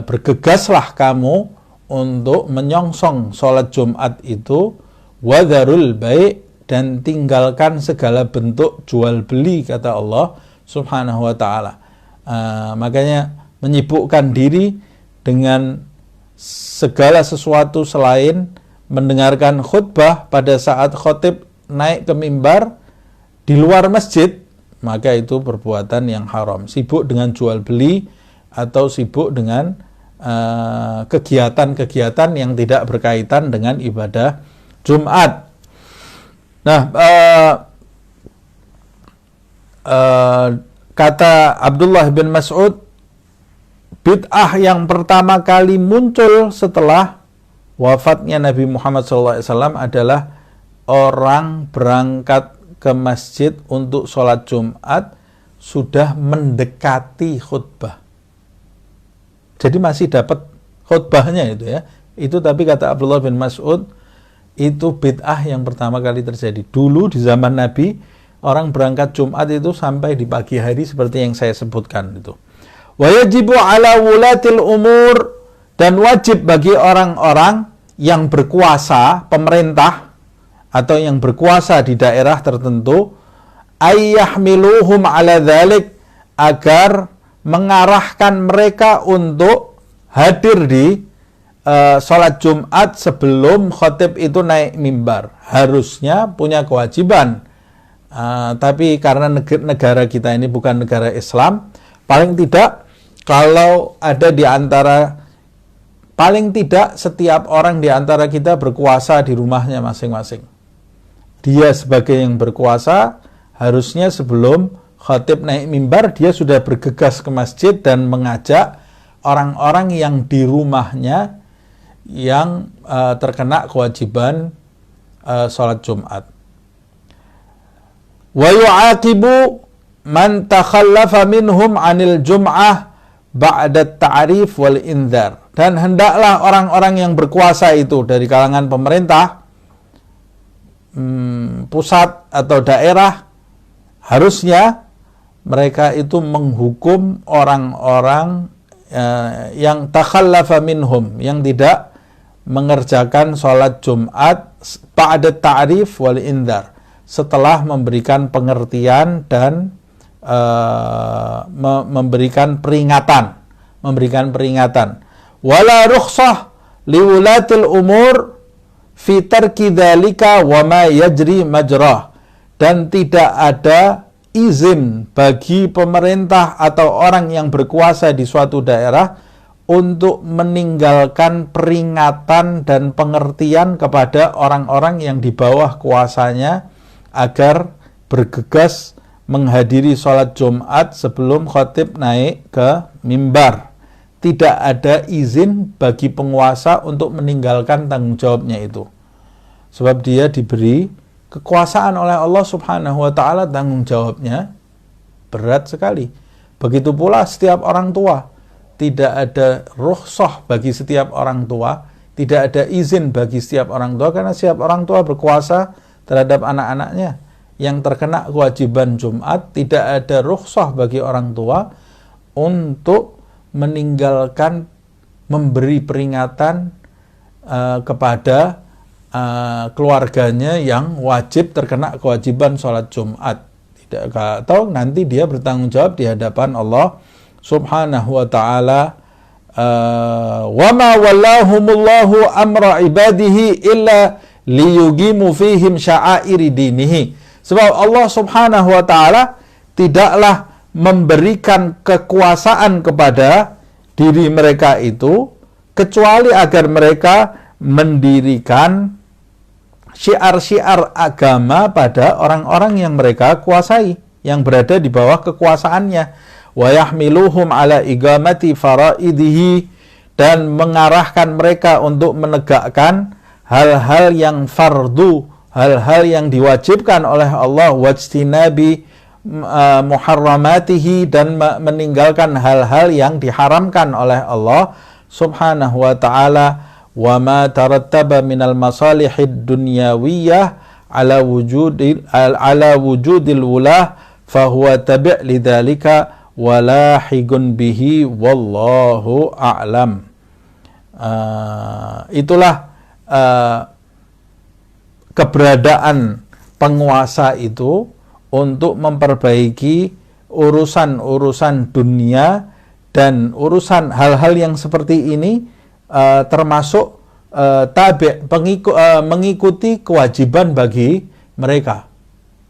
bergegaslah kamu untuk menyongsong sholat Jumat itu, wa dzarul bai', dan tinggalkan segala bentuk jual beli, kata Allah Subhanahu wa ta'ala. Makanya menyibukkan diri dengan segala sesuatu selain mendengarkan khutbah pada saat khotib naik ke mimbar di luar masjid, maka itu perbuatan yang haram. Sibuk dengan jual beli atau sibuk dengan kegiatan-kegiatan yang tidak berkaitan dengan ibadah Jumat. Nah, kata Abdullah bin Mas'ud, bid'ah yang pertama kali muncul setelah wafatnya Nabi Muhammad SAW adalah orang berangkat ke masjid untuk sholat Jumat sudah mendekati khutbah. Jadi masih dapat khutbahnya itu ya. Itu tapi kata Abdullah bin Mas'ud, itu bid'ah yang pertama kali terjadi. Dulu di zaman Nabi, orang berangkat Jumat itu sampai di pagi hari seperti yang saya sebutkan itu. Wa yajibu ala wulatil umur, dan wajib bagi orang-orang yang berkuasa, pemerintah atau yang berkuasa di daerah tertentu, ayyahmiluhum ala dzalik, agar mengarahkan mereka untuk hadir di sholat Jumat sebelum khatib itu naik mimbar. Harusnya punya kewajiban, tapi karena negara kita ini bukan negara Islam, paling tidak kalau ada di antara, paling tidak setiap orang di antara kita berkuasa di rumahnya masing-masing. Dia sebagai yang berkuasa, harusnya sebelum khatib naik mimbar, dia sudah bergegas ke masjid dan mengajak orang-orang yang di rumahnya yang terkena kewajiban sholat Jumat. Wa yu'aqibu man takhallafa minhum 'anil jum'ah ba'da ta'rif wal indhar. Dan hendaklah orang-orang yang berkuasa itu dari kalangan pemerintah, pusat atau daerah, harusnya mereka itu menghukum orang-orang yang takhallafa minhum, yang tidak mengerjakan sholat Jumat ba'da ta'rif wal indhar, setelah memberikan pengertian dan memberikan peringatan. Wala rukhsah liwulatil umur fi tarki dzalika wa ma yajri majrah, dan tidak ada izin bagi pemerintah atau orang yang berkuasa di suatu daerah untuk meninggalkan peringatan dan pengertian kepada orang-orang yang di bawah kuasanya agar bergegas menghadiri sholat Jumat sebelum khatib naik ke mimbar. Tidak ada izin bagi penguasa untuk meninggalkan tanggung jawabnya itu. Sebab dia diberi kekuasaan oleh Allah Subhanahu wa ta'ala, tanggung jawabnya berat sekali. Begitu pula setiap orang tua. Tidak ada rukhsah bagi setiap orang tua, tidak ada izin bagi setiap orang tua, karena setiap orang tua berkuasa terhadap anak-anaknya. Yang terkena kewajiban Jumat, tidak ada rukhsah bagi orang tua untuk meninggalkan memberi peringatan kepada keluarganya yang wajib terkena kewajiban sholat Jumat. Tidak, atau nanti dia bertanggung jawab di hadapan Allah Subhanahu wa ta'ala. Wa ma wallahumullahu amra ibadihi illa liyuqimu fihim sya'airi dinihi. Sebab Allah Subhanahu wa ta'ala tidaklah memberikan kekuasaan kepada diri mereka itu kecuali agar mereka mendirikan syiar-syiar agama pada orang-orang yang mereka kuasai, yang berada di bawah kekuasaannya. Wa yahmiluhum ala igamati faraidihi, dan mengarahkan mereka untuk menegakkan hal-hal yang fardu, hal-hal yang diwajibkan oleh Allah, wajtinabi muharramatihi, dan meninggalkan hal-hal yang diharamkan oleh Allah Subhanahu wa ta'ala. Wa ma tarattaba minal masalihid dunyawiyah ala wujudil wulah fahuwa tabi' lidzalika walahigun bihi wallahu a'lam. Itulah keberadaan penguasa itu untuk memperbaiki urusan-urusan dunia dan urusan hal-hal yang seperti ini termasuk mengikuti kewajiban bagi mereka.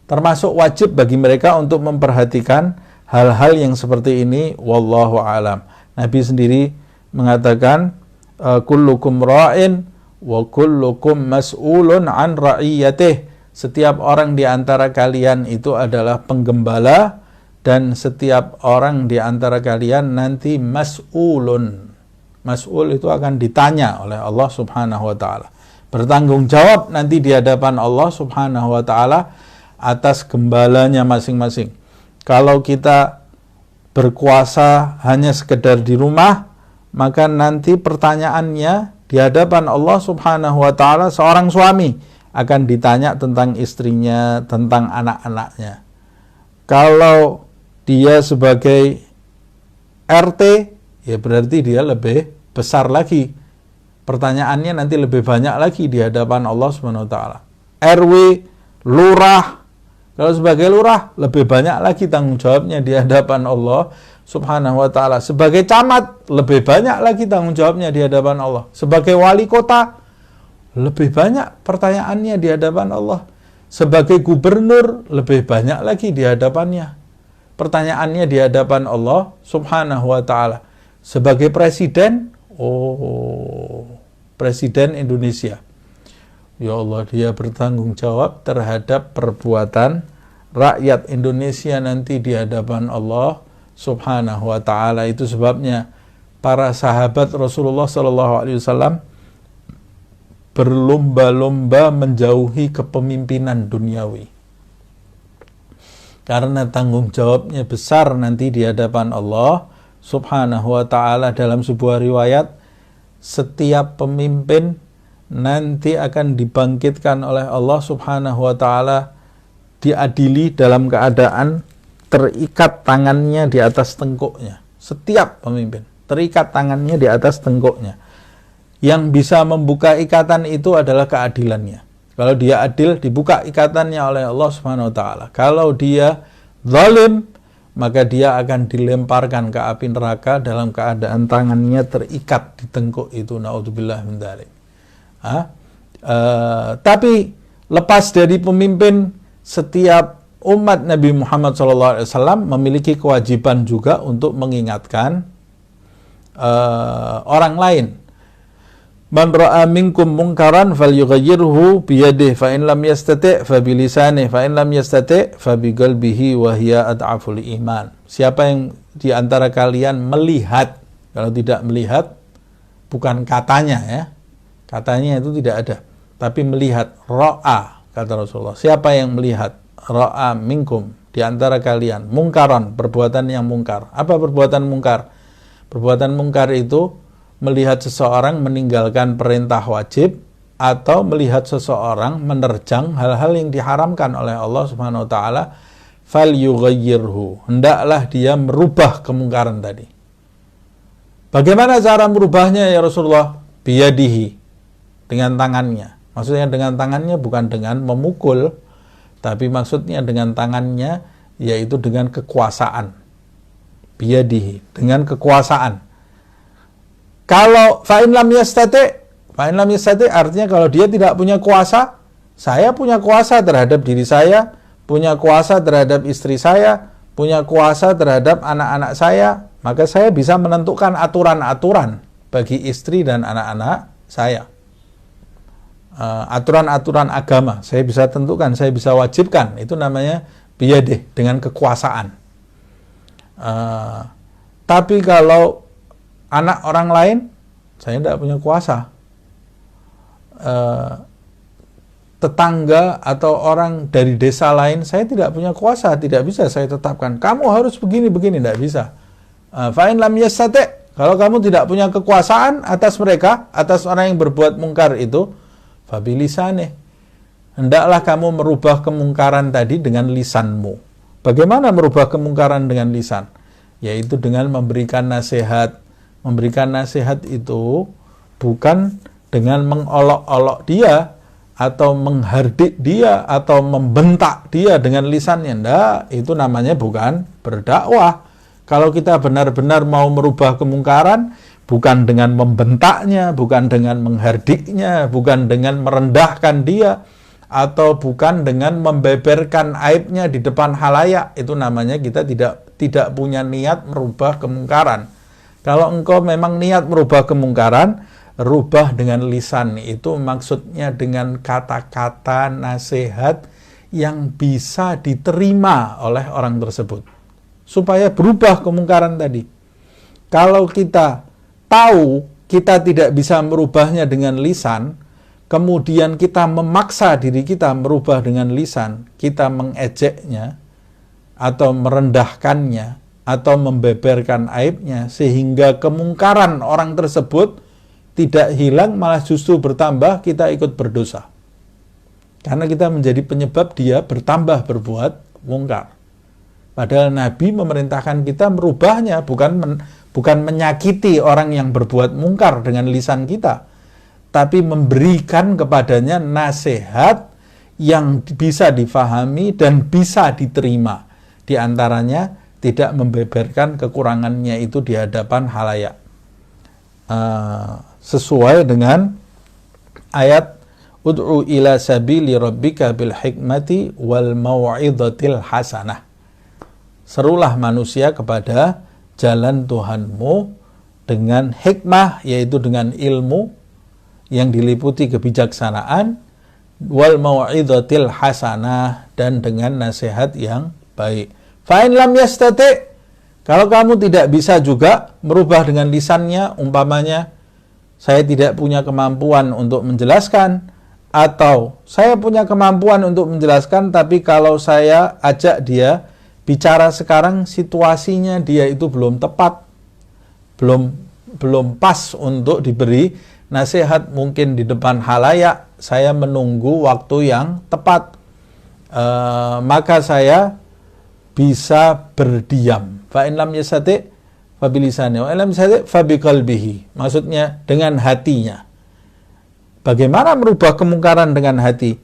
Termasuk wajib bagi mereka untuk memperhatikan hal-hal yang seperti ini. Wallahu alam. Nabi sendiri mengatakan, kullukum ra'in wa kullukum mas'ulun an ra'iyatih. Setiap orang di antara kalian itu adalah penggembala, dan setiap orang di antara kalian nanti mas'ulun. Mas'ul itu akan ditanya oleh Allah Subhanahu wa taala. Bertanggung jawab nanti di hadapan Allah Subhanahu wa taala atas gembalanya masing-masing. Kalau kita berkuasa hanya sekedar di rumah, maka nanti pertanyaannya di hadapan Allah Subhanahu wa taala, seorang suami akan ditanya tentang istrinya, tentang anak-anaknya. Kalau dia sebagai RT, ya berarti dia lebih besar lagi. Pertanyaannya nanti lebih banyak lagi di hadapan Allah Subhanahu wa taala. RW, lurah, kalau sebagai lurah lebih banyak lagi tanggung jawabnya di hadapan Allah Subhanahu wa taala. Sebagai camat lebih banyak lagi tanggung jawabnya di hadapan Allah. Sebagai wali kota lebih banyak pertanyaannya di hadapan Allah. Sebagai gubernur lebih banyak lagi di hadapannya pertanyaannya di hadapan Allah Subhanahu wa taala. Sebagai presiden, presiden Indonesia, ya Allah, dia bertanggung jawab terhadap perbuatan rakyat Indonesia nanti di hadapan Allah Subhanahu wa taala. Itu sebabnya para sahabat Rasulullah SAW berlomba-lomba menjauhi kepemimpinan duniawi. Karena tanggung jawabnya besar nanti di hadapan Allah Subhanahu wa ta'ala. Dalam sebuah riwayat, setiap pemimpin nanti akan dibangkitkan oleh Allah Subhanahu wa ta'ala, diadili dalam keadaan terikat tangannya di atas tengkuknya. Setiap pemimpin terikat tangannya di atas tengkuknya. Yang bisa membuka ikatan itu adalah keadilannya. Kalau dia adil, dibuka ikatannya oleh Allah Subhanahu wa taala. Kalau dia zalim, maka dia akan dilemparkan ke api neraka dalam keadaan tangannya terikat di tengkuk itu. Naudzubillah min dzalik. Tapi lepas dari pemimpin, setiap umat Nabi Muhammad SAW memiliki kewajiban juga untuk mengingatkan orang lain. Man ra'a minkum munkaran falyughayyirhu biyadihi fa in lam yastati' fa bilisanihi fa in lam yastati' fa biqalbihi wa hiya ad'aful iman. Siapa yang di antara kalian melihat, kalau tidak melihat bukan katanya ya. Katanya itu tidak ada, tapi melihat, ra'a kata Rasulullah. Siapa yang melihat, ra'a minkum, di antara kalian mungkaran, perbuatan yang mungkar. Apa perbuatan mungkar? Perbuatan mungkar itu melihat seseorang meninggalkan perintah wajib atau melihat seseorang menerjang hal-hal yang diharamkan oleh Allah Subhanahu wa taala, falyughayyirhu, hendaklah dia merubah kemungkaran tadi. Bagaimana cara merubahnya ya Rasulullah? Biyadihi, dengan tangannya. Maksudnya dengan tangannya bukan dengan memukul, tapi maksudnya dengan tangannya yaitu dengan kekuasaan. Biyadihi, dengan kekuasaan. Kalau fa'in lam yastati' artinya kalau dia tidak punya kuasa, saya punya kuasa terhadap diri saya, punya kuasa terhadap istri saya, punya kuasa terhadap anak-anak saya, maka saya bisa menentukan aturan-aturan bagi istri dan anak-anak saya. Aturan-aturan agama, saya bisa tentukan, saya bisa wajibkan. Itu namanya biyadih, dengan kekuasaan. Tapi kalau anak orang lain, saya tidak punya kuasa. Tetangga atau orang dari desa lain, saya tidak punya kuasa, tidak bisa saya tetapkan. Kamu harus begini-begini, tidak bisa. Fa'in lam yastati', kalau kamu tidak punya kekuasaan atas mereka, atas orang yang berbuat mungkar itu, fabilisanih, hendaklah kamu merubah kemungkaran tadi dengan lisanmu. Bagaimana merubah kemungkaran dengan lisan? Yaitu dengan memberikan nasihat. Memberikan nasihat itu bukan dengan mengolok-olok dia atau menghardik dia atau membentak dia dengan lisannya. Nggak, itu namanya bukan berdakwah. Kalau kita benar-benar mau merubah kemungkaran, bukan dengan membentaknya, bukan dengan menghardiknya, bukan dengan merendahkan dia, atau bukan dengan membeberkan aibnya di depan halayak, itu namanya kita tidak punya niat merubah kemungkaran. Kalau engkau memang niat merubah kemungkaran, rubah dengan lisan. Itu maksudnya dengan kata-kata nasihat yang bisa diterima oleh orang tersebut, supaya berubah kemungkaran tadi. Kalau kita tahu kita tidak bisa merubahnya dengan lisan, kemudian kita memaksa diri kita merubah dengan lisan, kita mengejeknya, atau merendahkannya, atau membeberkan aibnya, sehingga kemungkaran orang tersebut tidak hilang, malah justru bertambah, kita ikut berdosa. Karena kita menjadi penyebab dia bertambah berbuat mungkar. Padahal Nabi memerintahkan kita merubahnya, bukan menyakiti orang yang berbuat mungkar dengan lisan kita, tapi memberikan kepadanya nasihat yang bisa difahami dan bisa diterima. Di antaranya tidak membeberkan kekurangannya itu di hadapan halayak. Sesuai dengan ayat ud'u ila sabili rabbika bil hikmati wal mau'izatil hasanah. Serulah manusia kepada jalan Tuhanmu dengan hikmah, yaitu dengan ilmu yang diliputi kebijaksanaan, wal mau'izatil hasanah, dan dengan nasihat yang baik. Fa in lam yastati', kalau kamu tidak bisa juga merubah dengan lisannya, umpamanya saya tidak punya kemampuan untuk menjelaskan, atau saya punya kemampuan untuk menjelaskan, tapi kalau saya ajak dia bicara sekarang, situasinya dia itu belum tepat, belum pas untuk diberi nasihat, mungkin di depan halayak, saya menunggu waktu yang tepat, maka saya bisa berdiam. Fa in lam yastati' fa bilisani wa in lam yastati' fa biqalbihi. Maksudnya dengan hatinya. Bagaimana merubah kemungkaran dengan hati?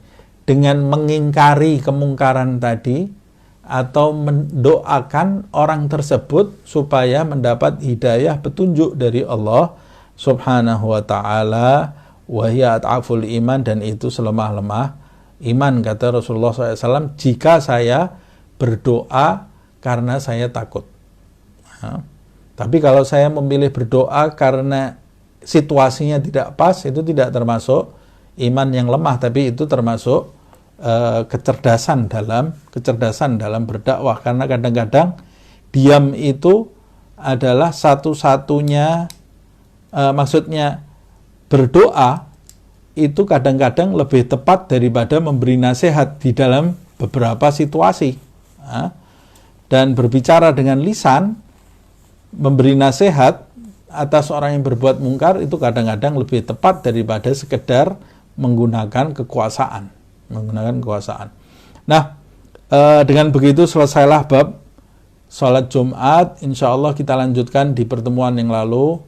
Dengan mengingkari kemungkaran tadi, atau mendoakan orang tersebut supaya mendapat hidayah petunjuk dari Allah Subhanahu wa ta'ala. Wahya at'aful iman, dan itu selemah-lemah iman, kata Rasulullah SAW, jika saya berdoa karena saya takut. Tapi kalau saya memilih berdoa karena situasinya tidak pas, itu tidak termasuk iman yang lemah, tapi itu termasuk kecerdasan dalam berdakwah. Karena kadang-kadang diam itu adalah satu-satunya, maksudnya berdoa itu kadang-kadang lebih tepat daripada memberi nasihat di dalam beberapa situasi. Dan berbicara dengan lisan, memberi nasihat atas orang yang berbuat mungkar, itu kadang-kadang lebih tepat daripada sekedar menggunakan kekuasaan. Nah, dengan begitu selesailah bab sholat Jumat. Insya Allah kita lanjutkan di pertemuan yang lalu,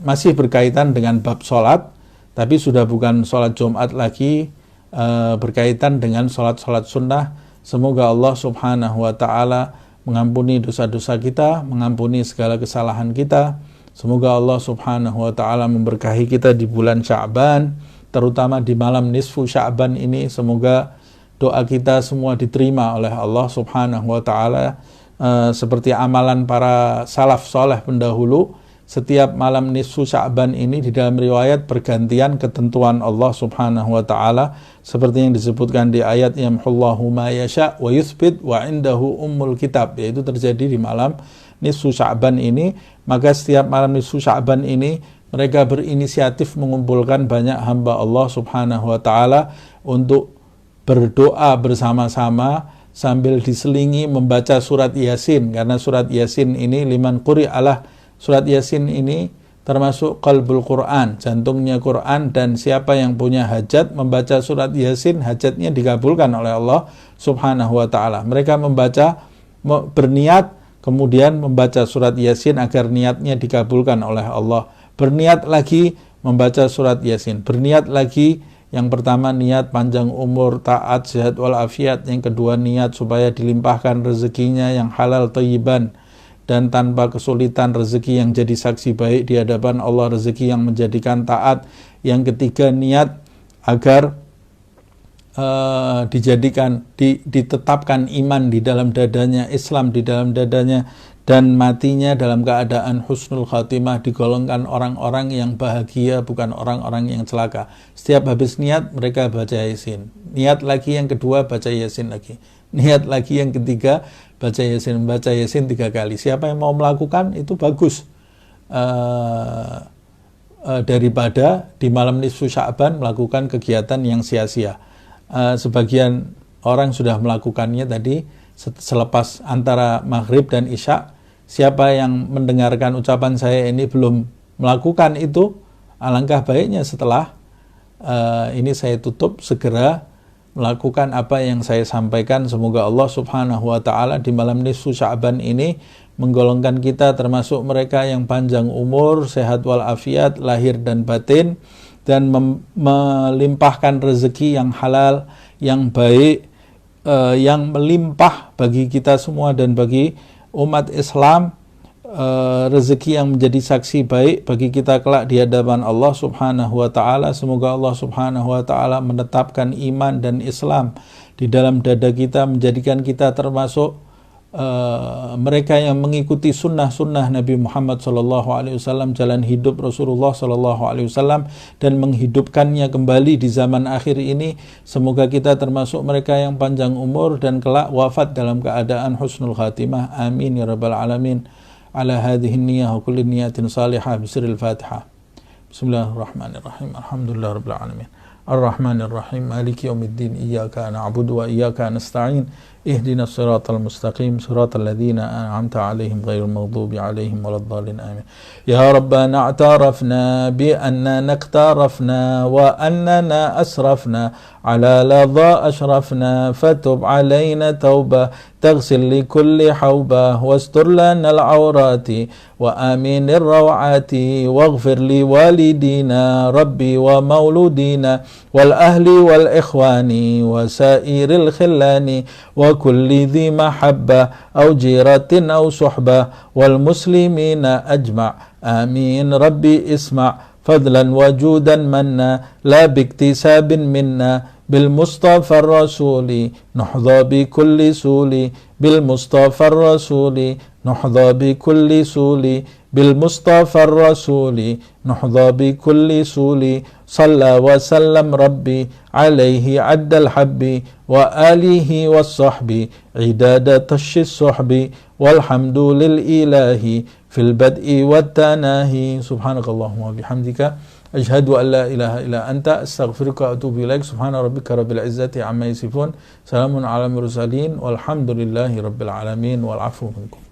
masih berkaitan dengan bab sholat, tapi sudah bukan sholat Jumat lagi, berkaitan dengan sholat-sholat sunnah. Semoga Allah Subhanahu wa ta'ala mengampuni dosa-dosa kita, mengampuni segala kesalahan kita. Semoga Allah Subhanahu wa ta'ala memberkahi kita di bulan Sya'ban, terutama di malam nisfu Sya'ban ini. Semoga doa kita semua diterima oleh Allah Subhanahu wa ta'ala, seperti amalan para salaf soleh pendahulu. Setiap malam nisfu Sya'ban ini di dalam riwayat bergantian ketentuan Allah Subhanahu wa ta'ala, seperti yang disebutkan di ayat yamhullahu ma yasha wa yuthbit wa indahu ummul kitab, yaitu terjadi di malam nisfu Sya'ban ini. Maka setiap malam nisfu Sya'ban ini mereka berinisiatif mengumpulkan banyak hamba Allah Subhanahu wa ta'ala untuk berdoa bersama-sama sambil diselingi membaca surat Yasin, karena surat Yasin ini liman quri'alah, surat Yasin ini termasuk qalbul Quran, jantungnya Quran, dan siapa yang punya hajat membaca surat Yasin, hajatnya dikabulkan oleh Allah Subhanahu wa ta'ala. Mereka berniat, kemudian membaca surat Yasin agar niatnya dikabulkan oleh Allah. Berniat lagi membaca surat Yasin. Berniat lagi, yang pertama niat panjang umur, taat, sehat walafiat. Yang kedua niat supaya dilimpahkan rezekinya yang halal thayyiban dan tanpa kesulitan, rezeki yang jadi saksi baik di hadapan Allah, rezeki yang menjadikan taat. Yang ketiga niat agar ditetapkan iman di dalam dadanya, Islam di dalam dadanya, dan matinya dalam keadaan husnul khatimah, digolongkan orang-orang yang bahagia, bukan orang-orang yang celaka. Setiap habis niat mereka baca Yasin, niat lagi yang kedua baca Yasin lagi, niat lagi yang ketiga baca Yasin. Baca Yasin 3 kali. Siapa yang mau melakukan itu bagus, daripada di malam nisfu Sya'ban melakukan kegiatan yang sia-sia. Sebagian orang sudah melakukannya tadi selepas antara maghrib dan isya. Siapa yang mendengarkan ucapan saya ini belum melakukan itu, alangkah baiknya setelah ini saya tutup segera melakukan apa yang saya sampaikan. Semoga Allah subhanahu wa ta'ala di malam nisfu Sya'ban ini menggolongkan kita termasuk mereka yang panjang umur, sehat walafiat, lahir dan batin, dan melimpahkan rezeki yang halal, yang baik, yang melimpah bagi kita semua dan bagi umat Islam, rezeki yang menjadi saksi baik bagi kita kelak di hadapan Allah subhanahu wa ta'ala. Semoga Allah subhanahu wa ta'ala menetapkan iman dan Islam di dalam dada kita, menjadikan kita termasuk mereka yang mengikuti sunnah-sunnah Nabi Muhammad SAW, jalan hidup Rasulullah SAW, dan menghidupkannya kembali di zaman akhir ini. Semoga kita termasuk mereka yang panjang umur dan kelak wafat dalam keadaan husnul khatimah. Amin ya rabbal alamin. Ala hadhihi niyah wa kulli niyatin salihah bisiril Fatihah. Bismillahirrahmanirrahim. Alhamdulillah rabbil alamin. Ar-Rahmanir-Rahim. Maliki yaumiddin. Iyyaka na'budu wa iyyaka nasta'in. Ihdinas siratal mustaqim, siratal ladzina an'amta 'alaihim ghairil maghdubi 'alaihim waladdallin. Amin. Ya Rabbana i'tarafna bi anna naqtarafna wa annana asrafna ala ladha ashrafna fatub 'alaina tauba taghsil li kulli hauba wastur lana al-'awrati wa aminir rawati waghfir li walidina rabbi wa mauludina wal ahli wal ikhwani wa sairil khillani wa kulli dhi mahabba aw jiratin aw suhbah wal muslimina ajma'. Amin. Rabbi isma' fadlan wajudan manna la biktisabin minna bil mustafa rasuli nuhdha bi kulli suli bil mustafa rasuli nuhdha bi kulli suli bil mustafa rasuli nuhdha bi kulli suli salla wa sallam rabbi alaihi addal habbi wa alihi was sahbi idadat ash suhbi walhamdu lil ilahi fil bad'i wat tanahi. Subhanakallahumma bihamdika asyhadu an la ilaha illa anta astaghfiruka wa atubu ilaik. Subhana rabbika rabbil izzati amma yasifun. Salamun ala mursalin walhamdulillahi rabbil alamin wal afu minkum.